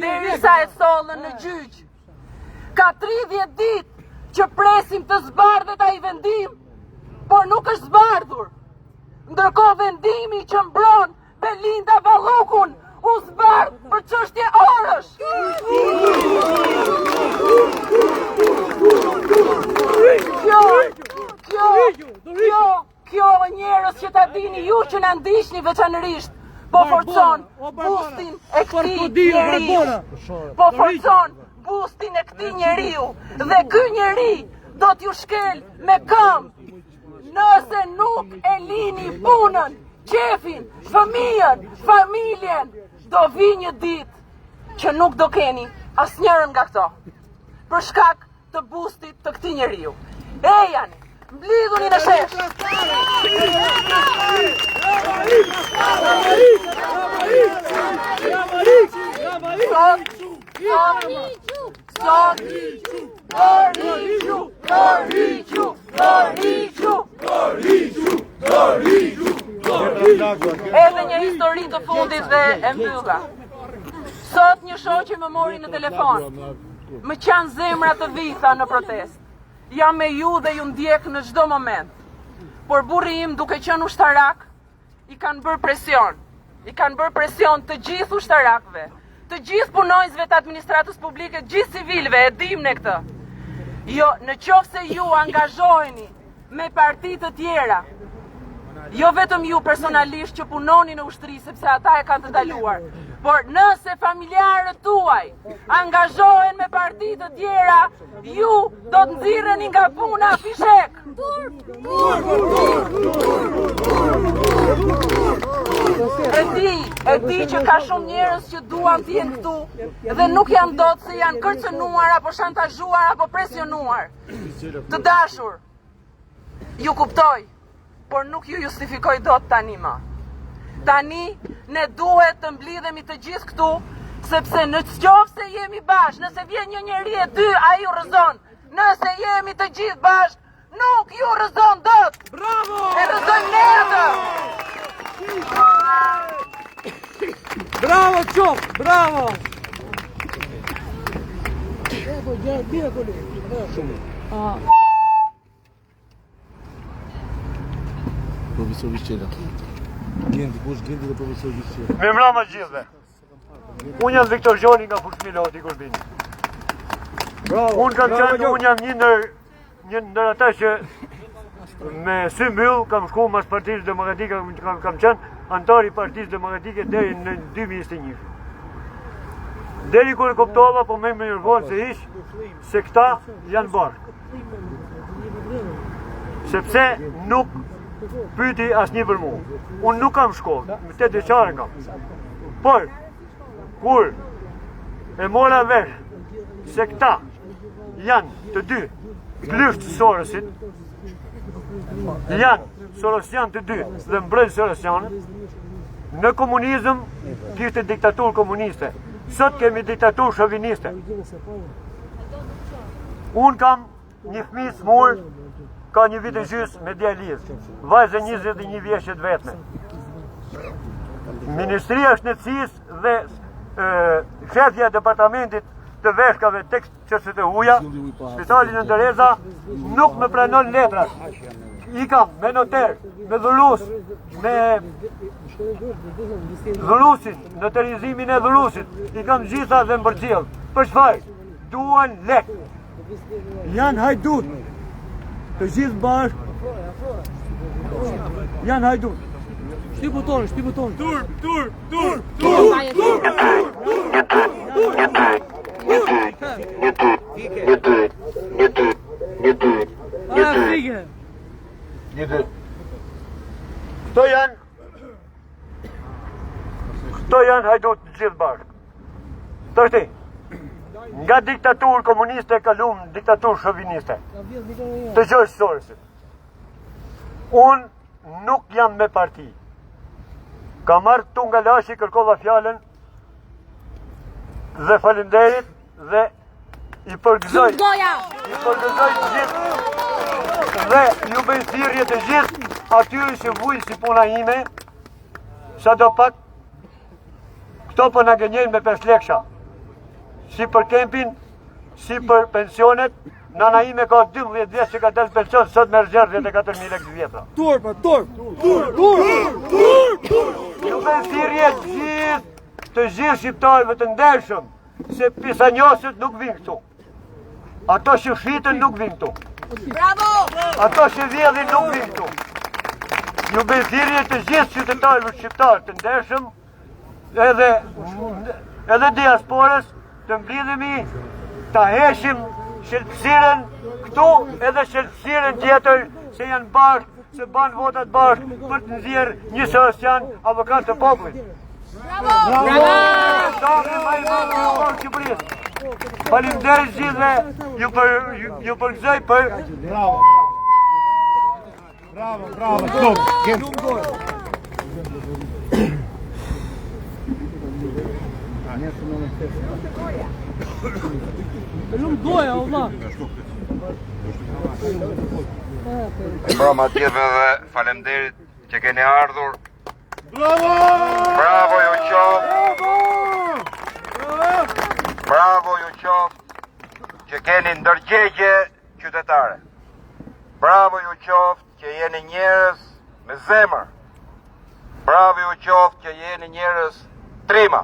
S9: derisa e sollën në gjyq. Ka 30 ditë që presim të zbardhet ai vendim, por nuk është zbardhur. Ndërkohë vendimi që mbron Belinda Vallukun u zbardh për çështje orësh. Kjo njerëz që ta dini ju që na ndiqni veçanërisht, po forcon bustin e këtij njeriu. Po forcon bustin e këtij njeriu dhe ky njeri do t'ju shkel me këmbë. Nëse nuk e lini punën, qefin, fëmijën, familjen, do vi një ditë që nuk do keni asnjërin nga këto, për shkak të bustit të këtij njeriu. Ejani, mblidhuni në shesh. Edhe një histori të fundit dhe e mbylla. Sot një shoqe më mori në telefon. Më qanë zemra të vitha në protest. Jam me ju dhe ju ndjek në çdo moment. Por burri im duke qenë ushtarak, i kanë bërë presion. I kanë bërë presion të gjithë ushtarakëve, të gjithë punonjësve të administratës publike, gjithë civilëve, e dim ne këtë. Jo, në qoftë se ju angazhoheni me parti të tjera, jo vetëm ju personalisht që punoni në ushtri, sepse ata e kanë të ndaluar, por nëse familjarët tuaj angazhohen me parti të tjera, ju do të nxirreni nga puna fishek. E di që ka shumë njerëz që duan të jenë këtu dhe nuk janë dot se janë kërcënuar apo shantazhuar apo presionuar. Të dashur, ju kuptoj, por nuk ju justifikoj dot tani më. Tani ne duhet të mblidhemi të gjithë këtu, sepse në qoftë se jemi bashkë, nëse vjen një njeri e dy, ai u rrëzon. Nëse jemi të gjithë bashkë, nuk ju rrëzon dot. Bravo! E rrëzojmë ne atë.
S1: Bravo qof, bravo!
S2: Profesor Viçela. Gjendi, kush Gjendi dhe profesor Viçela.
S10: Me mbrëma gjithëve. Unë jam Viktor Gjoni nga Fushmi Loti Kurbini. Unë jam një ndër ata që me sy mbyll kam shku mas Partisë Demokratike, kam qenë antar i Partisë Demokratike deri në 2021. Deri kur e kuptova, po më nervon se se këta janë bashkë. Sepse nuk pyti asnjë për mua. Unë nuk kam shkollë, me 8 vjeçare kam. Por kur e mora vesh se këta janë të dy plysht Sorosit, janë Sorosian të dy dhe mbrojnë Sorosianët, në komunizëm kishte diktaturë komuniste, sot kemi diktaturë shoviniste. Unë kam një fëmijë smur, ka një vit e gjys me djaliz. Vajzë 21 vjeçet vetme. Ministria e Shëndetësisë dhe shefja e departamentit të veshkave tek çështjet e huaja, Spitali në Ndëreza nuk më pranon letrat. I kam me noter, me dhullus, me dhullusin, noterizimin e dhullusit. I kam gjitha dhe mbërcjell. Për çfarë? Duan lek.
S1: Janë hajdut. Të gjithë bashkë. Janë hajdut. Shtipu tonë. Turp.
S10: Këto janë hajdut të gjithë bashkë. Tërti, nga diktaturë komuniste kalum në diktaturë shoviniste. Të gjojë Sorosit. Unë nuk jam me parti. Ka marrë këtu nga lashi, kërkova fjallën dhe falimderit dhe i përgëzoj të gjithë dhe ju bëj thirrje të gjithë atyre që vujnë si puna ime, sa do pak këto po na gënjejnë me 5 leksha. Si për kempin, si për pensionet, nana ime ka 12 vjeç që ka dalë pension, sot merr 64.000 lekë vjetra.
S1: Turp.
S10: Ju bëj thirrje të gjithë shqiptarëve të ndershëm, se pisanjosët nuk vinë këtu. Ato që shitën nuk vinë këtu.
S7: Bravo!
S10: Ato që vjedhin nuk vinë këtu. Ju bëj thirrje të gjithë qytetarëve shqiptarë të ndershëm, edhe diasporës, të mblidhemi, ta heshim shëlpësiren këtu, edhe shëlpësiren tjetër, se janë bashkë, se banë votat bashkë, për të nxjerrë një Sebastian, avokat të popullit. Faleminderit gjithëve, ju përgëzoj për...
S2: Bravo, stop.
S11: Bravo atjeve dhe faleminderit që keni ardhur. Bravo ju qoftë. Bravo ju qoftë që keni ndërgjegje qytetare. Bravo ju qoftë që jeni njerëz me zemër. Bravo ju qoftë që jeni njerëz trima.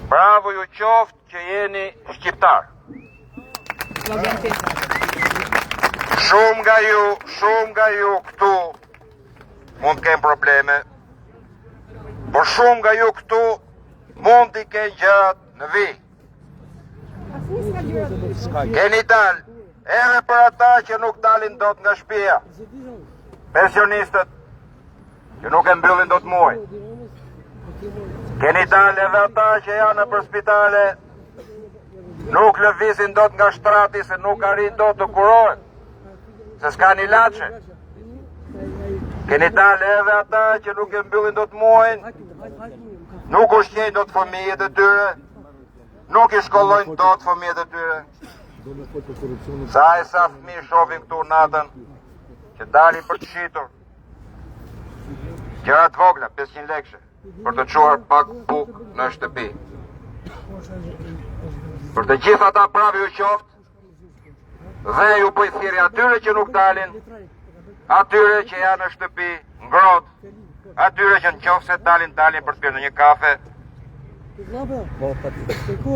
S11: Bravo ju qoftë që jeni shqiptar. Shumë nga ju këtu mund të kenë probleme, por shumë nga ju këtu mund t'i kenë gjatë në vi. Keni dalë, edhe për ata që nuk dalin dot nga shtëpia, pensionistët që nuk e mbyllin dot muaj. Keni dalë edhe ata që janë për spitale, nuk lëvizin dot nga shtrati se nuk arrin dot të kurohen, se s'ka një ilaçe. Keni dalë edhe ata që nuk e mbyllin dot muajin, nuk ushqejnë dot fëmijët e tyre, nuk i shkollojnë dot fëmijët e tyre. Sa fëmijë shohin këtu natën që dalin për të shitur. Gjëra të vogla, 500 lekë, për të çuar pak bukë në shtëpi. Për të gjithë ata bravo ju qoftë, dhe ju bëj thirrje atyre që nuk dalin, atyre që janë në shtëpi, ngrohtë, atyre që nëse dalin për të pirë në një kafe.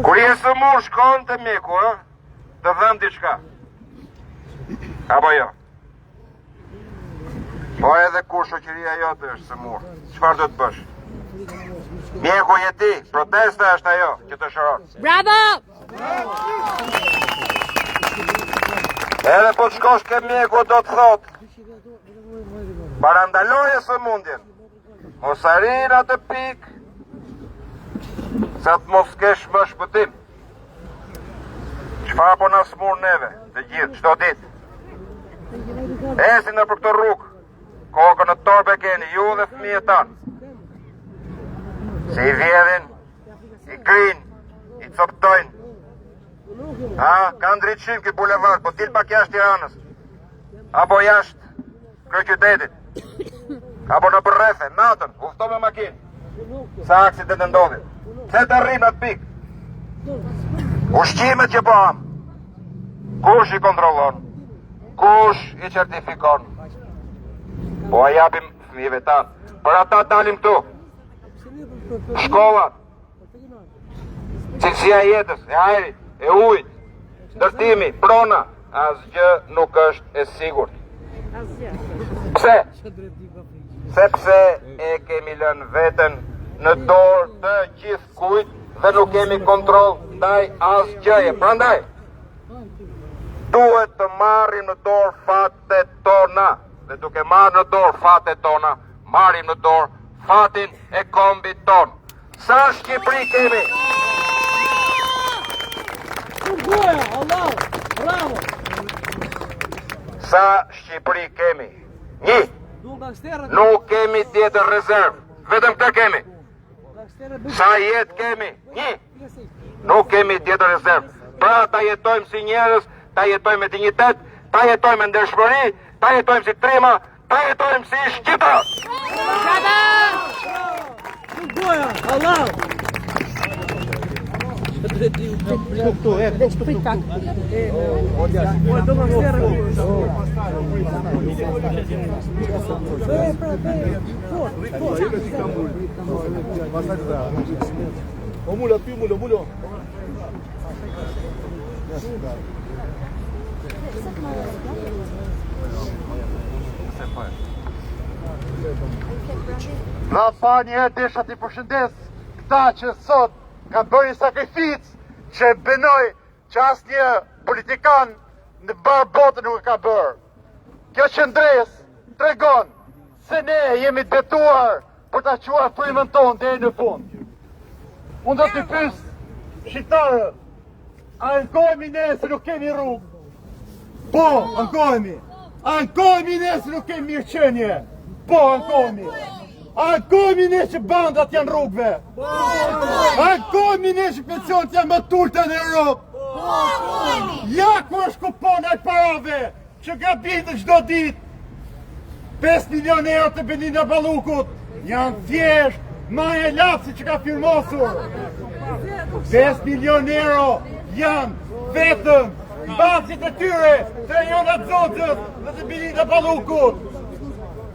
S11: Kur je sëmur shkon te mjeku, të dhëm diçka. Apo jo? Po edhe kur shoqëria jote është sëmur, çfarë do të bësh? Mjeku je ti, protesta është ajo që të shëron.
S7: Bravo!
S11: Edhe po të shkosh ke mjeku do të thot, parandaloje sëmundjen, mos arrin atë pikë, sa të mos kesh më shpëtim. Çfarë po na smur neve, të gjithë, çdo ditë. Esin në për këtë rrugë, kokën në torbe keni, ju dhe fëmijët tanë. Se i vjedhin, i grinë, i coptojnë. Ka ndryqim këtë bulevard, po t'il pak jashtë Tiranës. apo jashtë kryeqytetit, apo në përrethe, natën, ufto me makinë, sa aksident ndodhin. Pse të rrim atë pikë? Ushqimet që bëham, kush i kontrollon, kush i certifikon, po a japim fëmijëve tanë. Për ata dalim këtu, shkollat, cilësia e jetës, e ajrit, e ujit, ndërtimi, prona, asgjë nuk është e sigurt. Pse? Sepse e kemi lënë veten në dorë të gjithë kujt dhe nuk kemi kontroll ndaj asgjëje. Prandaj, duhet të marrim në dorë fatet tona, dhe duke marrë në dorë fatet tona, marrim në dorë fatin e kombit ton. Sa Shqipëri kemi? Sa Shqipëri kemi? Një. Nuk kemi tjetër rezervë, vetëm këtë kemi. Sa jetë kemi? Një. Nuk kemi tjetër rezervë. Pra ta jetojmë si njerëz, ta jetojmë me dinjitet, ta jetojmë me ndershmëri, ta jetojmë si trima, ta jetojmë si shqiptar.
S2: Mullo.
S12: Në pa njëherë desha t'i përshëndes këta që sot ka bërë një sakrificë që benoj që asë një politikan në bërë botë nuk e ka bërë. Kjo qëndres tregon se ne jemi të betuar për ta quar frymën tonë deri në fund. Unë do t'i pyes shqiptarë, a ankohemi ne se nuk kemi rrugë? Po, ankohemi. Ankohemi ne se nuk kemi mirëqenie? Po, ankohemi. Ankohemi ne që bandat janë rrugëve? Ankohemi ne që pensionet janë më t'ulta në Europë? Ja ku është kupona e parave që gabitet çdo ditë. 5 milion euro të Benina Ballukut janë thjesht maja e lapsit që ka firmosur. 5 milion euro janë vetëm bazit e tyre të Jona Xhoxhës dhe të Benina Ballukut.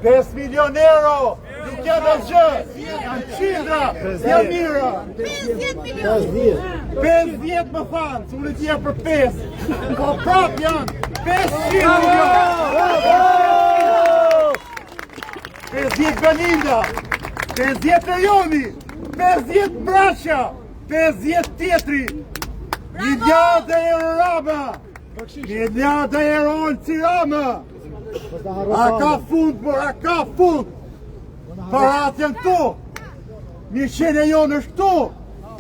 S12: 5 milion euro nuk janë asgjë, janë qindra, janë mira. 50 më thanë, se unë t'ja për 5, po prap janë 500 milion. 50 Belinda, 50 Erjoni, 50 Braqa, 50 tjetri, miliarda euro Rama, miliarda euro Olci Rama. A ka fund, por a ka fund. Parat janë këtu. Mirëqenia jonë është këtu.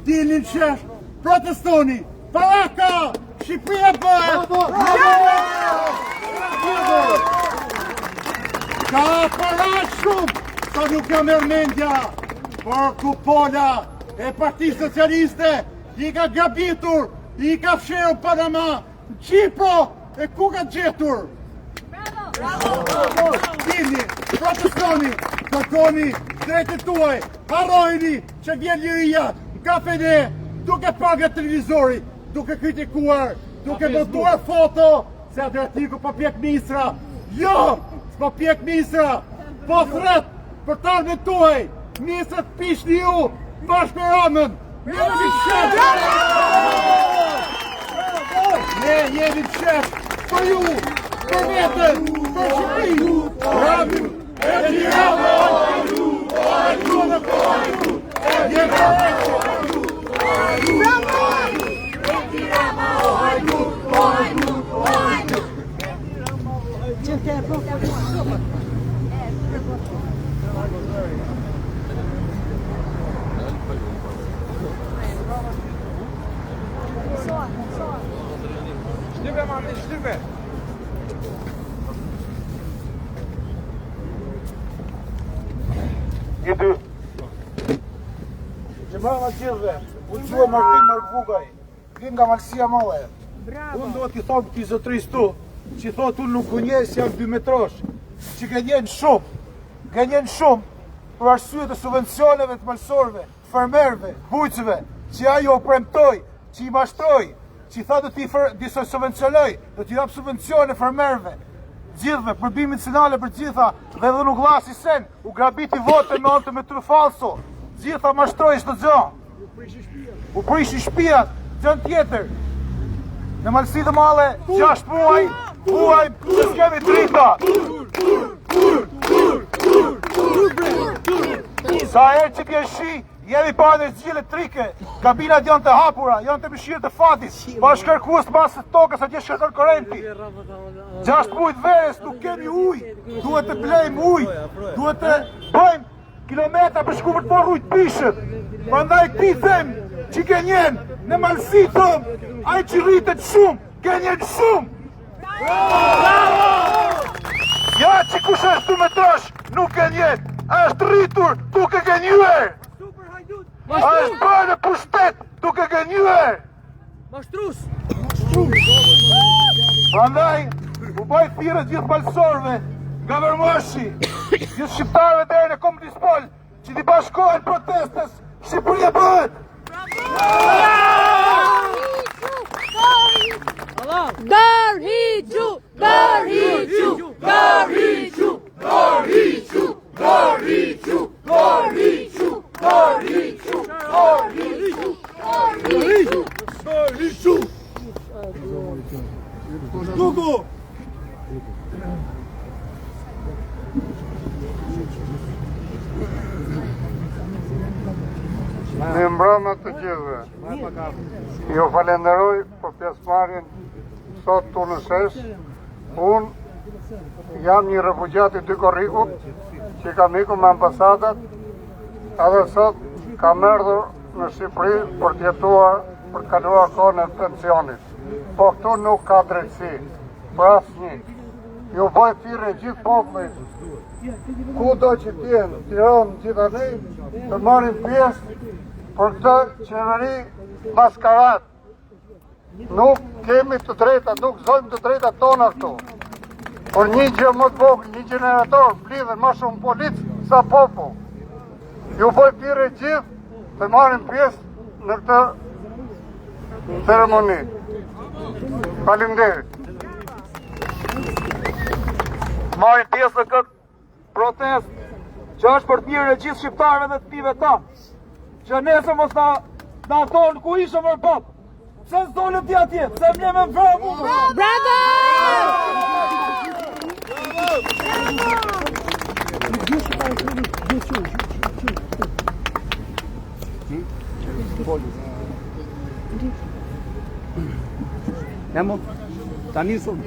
S12: Dilin shesh, protestoni. Para ka, Shqipëria bëhet. Ka para shumë, sa nuk jam mendja, por kupola e Partisë Socialiste i ka gabitur, i ka fshirë Panama, Qipro e ku ka gjetur. Dilni, protestoni, kërkoni drejtët tuaj, harrojni që vjen liria në kafene, duke paga televizori, duke kritikuar, duke botuar foto, se Adriatiku po pjek ministra. Jo, s'po pjek ministra, po thret për të ardhmen tuaj, ministrat pishni ju, bashkë me Ramën. Ne jemi qef. Ne jemi qef për ju. Për vetën, për Shqipëri, Rami, e Tirana,
S1: Shtype.
S12: Një dy. Që më në gjithve, unë qua Martin Markvugaj, vim nga Malësia Male. Unë duhet t'i thonë këti zotëris tu, që thot unë nuk unjes jam 2 metrosh, që gënjen shumë për arsye të subvencioneve të malsorve, fermerve, bujqëve, që ajo premtoj, që i mashtroj, që i tha do t'i subvencionoj, do t'i hap subvencione fermerve, gjithve, përbimit sinale për gjitha, dhe dhe nuk lasi sen, u grabiti vote me anë të me falso, gjitha mashtroj shtë gjohë. U prishi shpijat, gjën tjetër. Në malësi dhe male, 6 muaj, që s'kemi drita. Sa herë që t'je shi, jemi pa në zgjile trike, kabinat janë të hapura, janë të mëshirë të fatit, pa shkërkuës të basë të tokës, atje shkërkër korenti. 6 muaj verës, nuk kemi uj, duhet të blejmë uj, duhet të bëjmë kilometra për shku për të rrujt pishët. Prandaj këti them që gënjen në malësi thëm, aj që rritet shumë, gënjen shumë. Ja që kush është 2 metrosh, nuk gënjen, është rritur duke gënjuar. është bërë në pushtet duke gënjuar.
S1: Mashtrus.
S12: Prandaj, u bëj thirrje gjithë malsorëve, nga Vërmoshi, gjithë shqiptarëve deri në Komunispol, që t'i bashkohen protestës, Shqipëria bëhet!
S4: Darhiqu! Darhiqu! Darhiqu! Darhiqu! Darhiqu! Darhiqu! Darhiqu! Darhiqu! Darhiqu!
S12: Darhiqu! Dugu!
S13: Në mbrëmë të gjithve, ju falenderoj për pjesëmarrjen sot tu në shesh. Unë jam një refugjat i dy korrikut që kam ikur me ambasadat, edhe sot kam erdhur në Shqipëri për të jetuar, për të kaluar kohën e pensionit. Po këtu nuk ka drejtësi, për asnjë. Ju bëj thirrje gjithë popullit, kudo që t'jenë, Tiranë, gjithanej, të marrin pjesë për këtë qeveri maskarat. Nuk kemi të drejta, nuk zojmë të drejta tona këtu. Por një gjë më të vogël, një generator, blidhen më shumë policë sa popull. Ju bëj thirrje gjithë të marrin pjesë në këtë ceremoni. Faleminderit.
S1: Marrin pjesë në këtë protest që është për të mirën e gjithë shqiptarëve dhe të fëmijëve tanë. Që nesër mos na thonë ku ishëm për pop. Pse s'dolëm ti atje? Pse mleme vrapë?
S4: Bravo!
S5: Nemo, tani sun.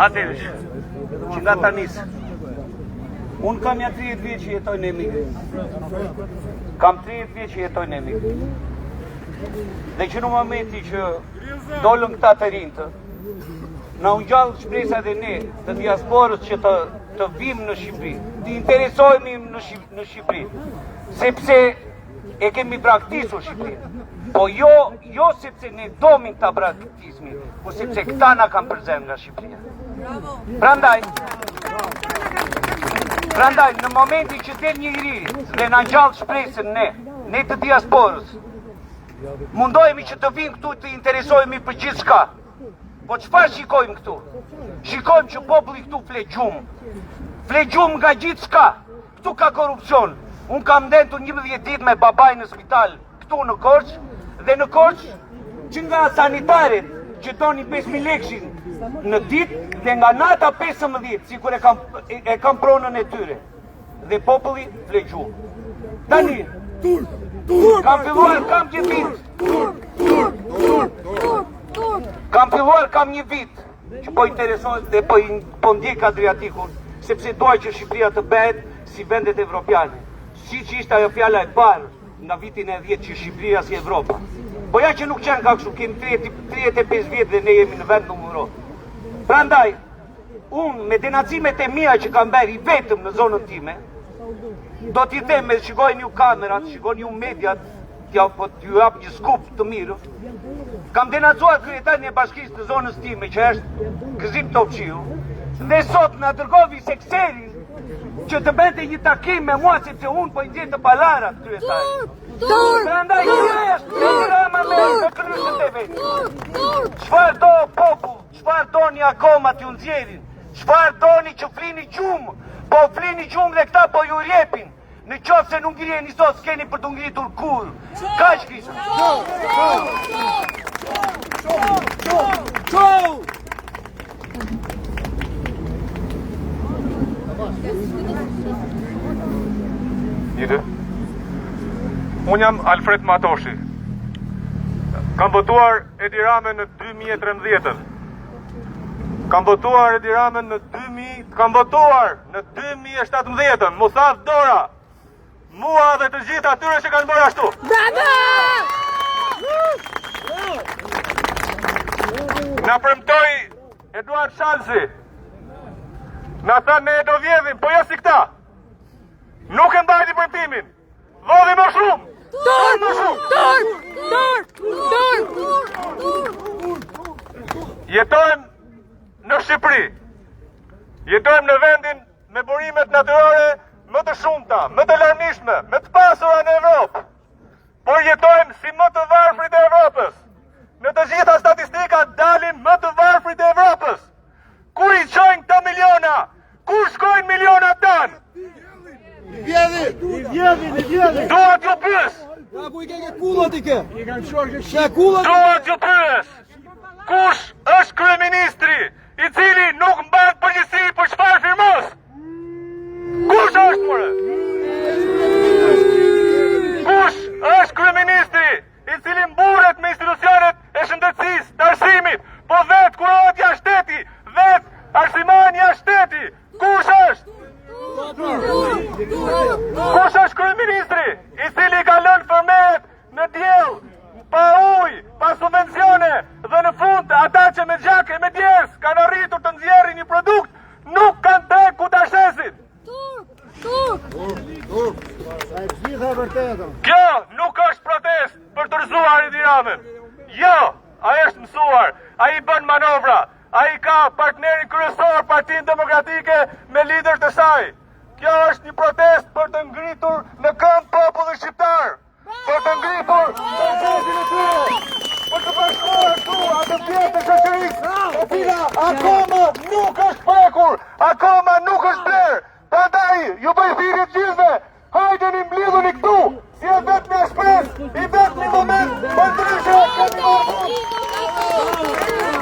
S1: Atërish, që nga ta nisë. Unë kam ja 30 vjetë që jetoj në emigre. Kam 30 vjetë që jetoj në emigre. Dhe që në momenti që dollëm këta të rinjtë, na unë gjallë shpresa dhe ne të diasporës që të vim në Shqipëri, të interesojmi në Shqipëri, sepse e kemi praktisur Shqipëri. Po jo sepse ne domin këta praktismi, po sepse këta na kam përzem nga Shqipëria. Prandaj, në momenti që del një iri dhe na ngjall shpresën ne të diasporës, mundohemi që të vim këtu të interesojemi për gjithë shka. Po çfarë shikojmë këtu? Shikojmë që populli këtu fle gjumë nga gjithë shka. Këtu ka korupcion. Unë kam ndendur 11 ditë me babaj në spital këtu në Korçë, dhe në Korçë që nga sanitarit që doni 5.000 lekshin në ditë dhe nga nata 15, sikur e kam pronën e tyre. Dhe populli fle gjumë. Tani, kam filluar kam një vit. Kam filluar kam një vit që po interesohet dhe po ndjek Adriatikun, sepse doj që Shqipëria të bëhet si vendet evropiane. Si që ishte ajo fjala e parë nga vitin e 10 që Shqipëria si Evropa. Po ja që nuk qenë ka kështu, kemi 35 vjetë dhe ne jemi në vend numëror. Prandaj, unë me denacimet e mia që kam bërë i vetëm në zonën time,
S11: do t'i them me shikojnë ju kamerat, shikojnë ju mediat, t'ju jap një skup të mirë. Kam denacuar kryetarin e bashkisë të zonës time, që është Gëzim Topçiu, dhe sot na dërgovi sekserin që të bënte një takim me mua sepse unë po i ndjej të palarat kryetarin. Prandaj me kryesën e vet. Çfarë do popull, çfarë doni akoma t'ju nxjerrin? Çfarë doni që flini gjumë? Po flini gjumë dhe këta po ju rjepin. Në qoftë se nuk ngrijeni sot, s'keni për të ngritur kur. Kaq kisha.
S2: Mirë. Unë jam Alfred Matoshi. Kam votuar Edi Ramën në 2013. Kam votuar Edi Ramën në 2017. Musa Dora. Mua dhe të gjithë atyre që kanë bërë ashtu.
S7: Bravo!
S2: Na premtoi Eduard Shalsi. Na tha ne do vjedhim, po jo si këta. Nuk e mbajti premtimin. Vodhi më shumë. Jetojmë në Shqipëri. Jetojmë në vendin me burimet natyrore më të shumta, më të larmishme, më të pasura në Evropë. Por jetojmë si më të varfrit e Evropës. Në të gjitha statistikat dalim më të varfrit e Evropës. Ku i qojnë këta miliona? Ku shkojnë miliona tanë?
S5: I vjedhin.
S2: Doa t'ju pyes.
S5: Ku i ke kullat i ke?
S2: Doa t'ju pyes. Kush është kryeministri i cili nuk mban përgjegjësi për çfarë firmos? Kush është more? Kush është kryeministri i cili mburret me institucionet e shëndetësisë, të arsimit, po vetë kurohet jashtë shteti, vetë arsimani jashtë shteti? Kush është? Kush është kryeministri i cili ka lënë fëmijët në diell, pa ujë, pa subvencione, dhe në fund ata që me gjakë e me djes kanë arritur të nxjerrin një produkt, nuk kanë treg ku ta shesin? Kjo nuk është protest për të rëzuar Edi Ramën. Jo, ai është mësuar, ai bën manovra, ai ka partnerin kryesor Partinë Demokratike me lider të saj. Kjo është një protest për të ngritur në këmbë popullin shqiptar, për të ngritur procesin e tyre, për të bashkuar këtu atë pjesë të shoqërisë e cila akoma nuk është prekur, akoma nuk është bler. Prandaj, ju bëj thirrje të gjithëve, hajdeni mblidhuni këtu, si e vetëm një shpresë, i vetëm një moment, për ndryshe kemi marrë.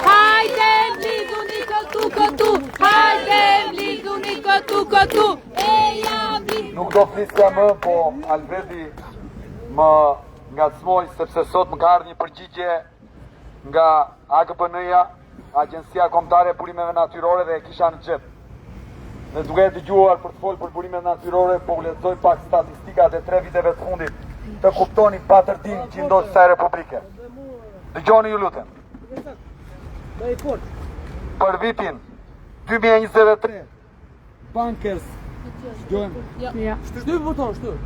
S7: Hajde mblidhuni këtu, hajde mblidhuni këtu,
S5: Nuk do flisja më, po Alvedi më ngacmoi sepse sot më ka ardhur një përgjigje nga AKBN-ja, Agjencia Kombëtare e Burimeve Natyrore, dhe e kisha në xhep. Në duke e dëgjuar për të folë për burimet natyrore, po u lexoj pak statistikat e 3 viteve të fundit, të kuptoni patërtin që ndodh kësaj republike. Dëgjoni ju lutem. Për vitin 2023, bankers,
S1: Shtyp voton, shtyp.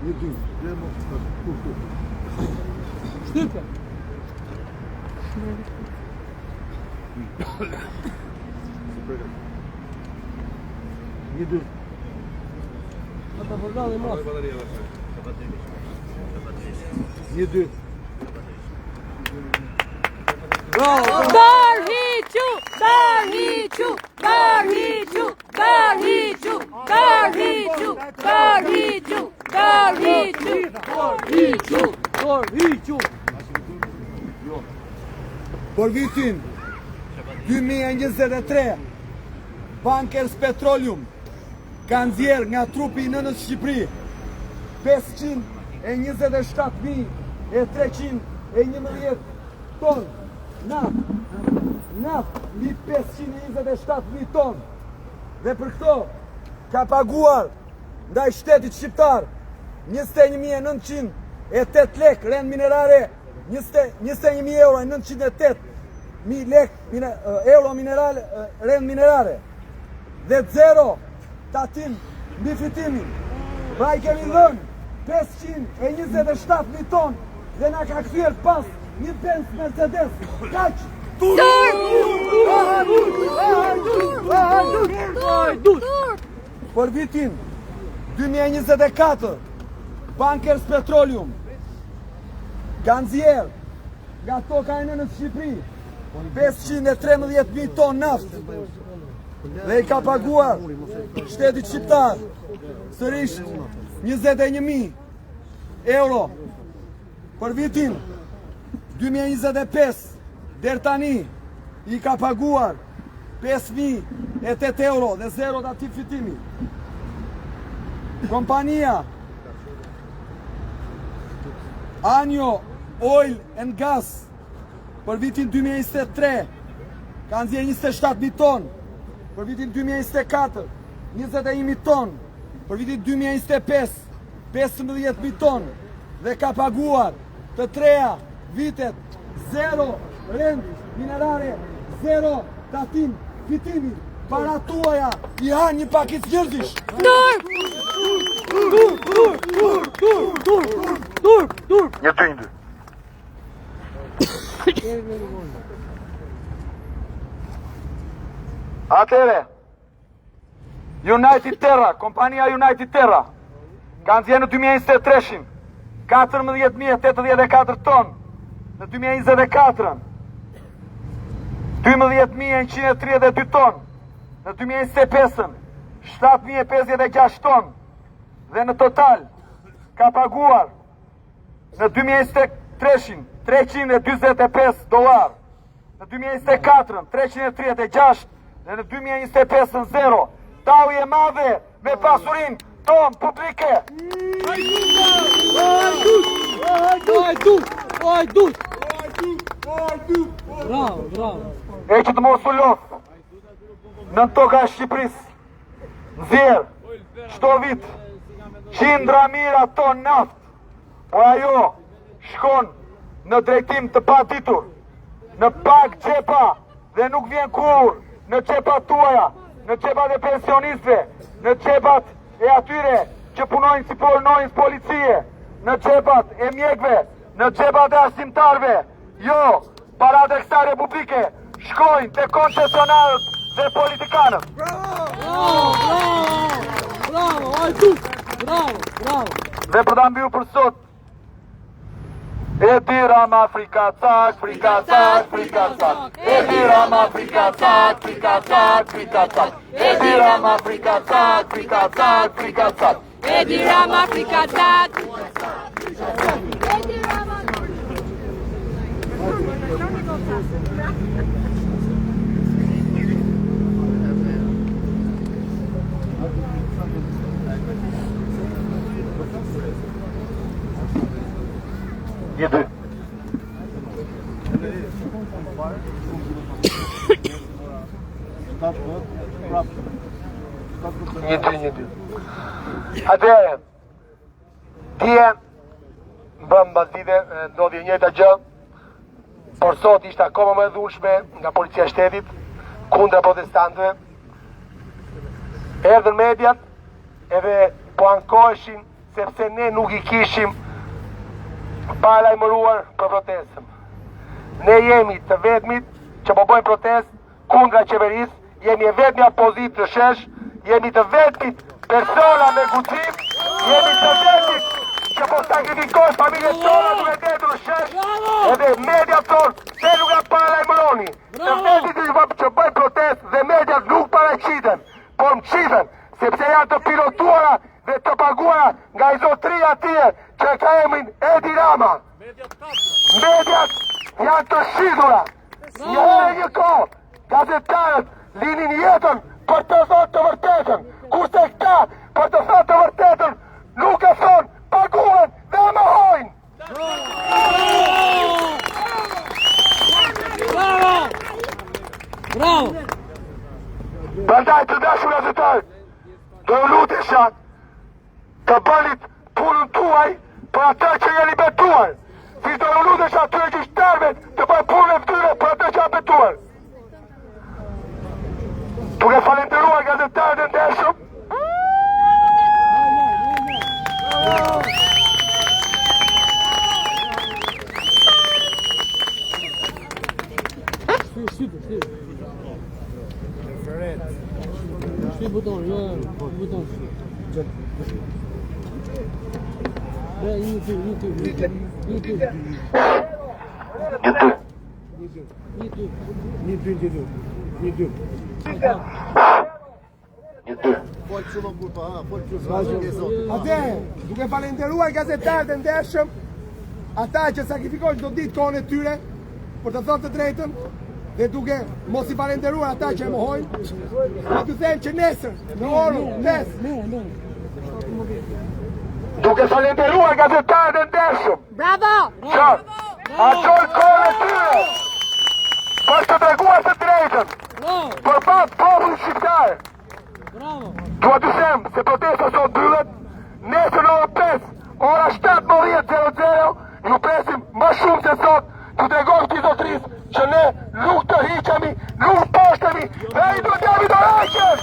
S1: Shtyp.
S5: Një dy.
S1: Ata vëllai më.
S5: Një dy.
S7: Darhiqu, darhiqu, darhiqu, darhiqu, darhiqu, darhiqu, darhiqu,
S1: darhiqu.
S5: Për vitin 2023, Bankers Petroleum ka nxjerr nga trupi i nënës Shqipëri 527.311 ton naft, mbi 527.000 ton. Dhe për këto ka paguar ndaj shtetit shqiptar 21.908 lek rend minerare, 21.000 euro e 908.000 lek euro rend minerare, dhe 0 tatim mbi fitimin Pra I kemi dhënë 527.000 ton dhe na ka kthyer pas një Benz Mercedes. Kaq! Për vitin 2024, Bankers Petroleum ka nxjerr nga toka e në Shqipëri 513.000 ton naftë dhe I ka paguar shtetit shqiptar sërish 21.000 euro. Për vitin 2025 deri tani I ka paguar 5.008 euro dhe 0 dati fitimi. Kompania Anjo Oil and Gas për vitin 2023 ka nxjerrë 27.000 ton, për vitin 2024 21.000 ton, për vitin 2025 15.000 ton dhe ka paguar të treja vitet 0 rend minerare, 0 datim fitimi. Para tuaja I hanë një pakicë njerëzish.
S11: Një ty një.
S5: Atere, United Terra, kompania United Terra, ka nxjerrë në 2023 14.084 ton, në 2024 12.132 ton, në 2025 7.056 ton, dhe në total ka paguar në 2023 $325, në 2024 336 dhe në 2025 në 0. Tavje madhe me pasurin ton publike.
S1: Bravo.
S5: E që të mos u lof në toka e Shqipëris nxjerr çdo vit qindra mira ton naft, por ajo shkon në drejtim të paditur, në pak xhepa dhe nuk vjen kur në xhepat tuaja, në xhepat e pensionistëve, në xhepat e atyre që punojnë si punojnë policie, në xhepat e mjekëve, në xhepat e arsimtarëve. Jo, parat e kësaj republike shkojnë te koncesionarët dhe politikanët.
S1: Bravo, Ajdu! Bravo!
S5: Dhe për ta mbyllur për sot, e diram Afrika cak, Afrika cak, Afrika cak. E diram Afrika cak, Afrika cak, Afrika cak. E diram Afrika cak, Afrika cak, Afrika cak.
S7: E diram Afrika cak.
S5: Një dy. Atëherë, dje bëm bazide ndodhi e njëjta gjë, por sot ishte akoma më e dhunshme nga policia e shtetit kundra protestantëve. Erdhën mediat edhe po ankoheshin sepse ne nuk I kishim pa lajmëruar për protestën. Ne jemi të vetmit që po bëjmë protestë kundra qeverisë, jemi e vetmja pozitë të shesh, jemi të vetmit persona me guxim, jemi të vetmit që po sakrifikosh familjes tona duke detur shesh, edhe media tonë se nuk ka pa lajmëroni. Të vetit që bëjmë protestë dhe mediat nuk paraqiten, por mqifen, sepse janë të pilotuara dhe të paguara nga I zotria atje që ka emrin Edi Rama. Mediat janë të shidhura. Një herë një kohë, gazetarët linin jetën për të thotë të vërtetën, kurse këta për të thotë të vërtetën nuk e thonë, paguhen dhe e mohojnë.
S1: Bravo!
S5: Prandaj të dashur gazetarët, do ju lutesha të bënit punën tuaj për atë që jeni betuar. Si do ju lutesh atyre gjyqtarëve të bëjnë punën e tyre për atë që janë betuar. Duke falenderuar gazetarët e ndershëm,
S6: Atë, duke falenderuar gazetarët e ndershëm, ata që sakrifikojnë çdo ditë kohën e tyre për të thënë të drejtën, dhe duke mos I falenderuar ata që e mohojnë, do t'ju them që nesër, në orën 5, duke falenderuar gazetarët e ndershëm,
S7: Bravo!
S6: që aqojnë kohën e tyre për të treguar të drejtën, për pat popullin shqiptar. Dua t'ju them se protesta sot mbyllet, nesër në orën 5, ora 17:00, ju presim më shumë se sot, t'ju tregojmë këtij zotrisë që ne nuk të hiqemi, nuk poshtemi, dhe I duhet jemi dorëheqjes!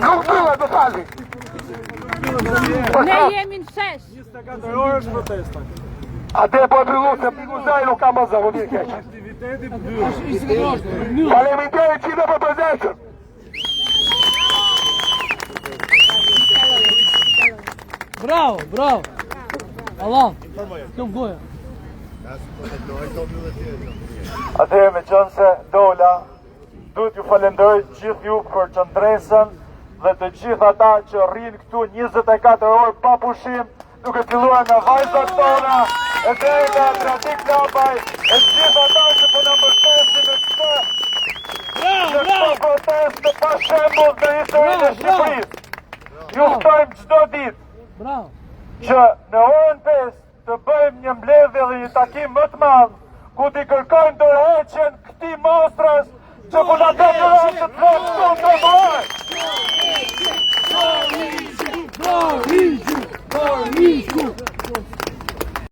S6: Nuk duhet të falni!
S7: Ne jemi në shesh.
S6: 24 orë është protesta. Ate po e prillu se Pikuzaj nuk ka më zëvëndir keqë. Faleminderit gjithë për prezencën.
S1: Bravo, bravo. Allah, të goja.
S12: Ate me qënë se dola, duhet ju falenderoj gjithë ju për qëndresën dhe të gjithë ata që rrinë këtu 24 orë pa pushim, duke filluar nga vajzat tona, e deri nga Tradik Labaj, e gjithë ata që po na mbështesin në këtë protestë pa shembull në historinë e Shqipërisë. Ju ftojmë çdo ditë që në orën 5 të bëjmë një mbledhje dhe një takim më të madh, ku t'i kërkojmë dorëheqjen këtij monstras që po na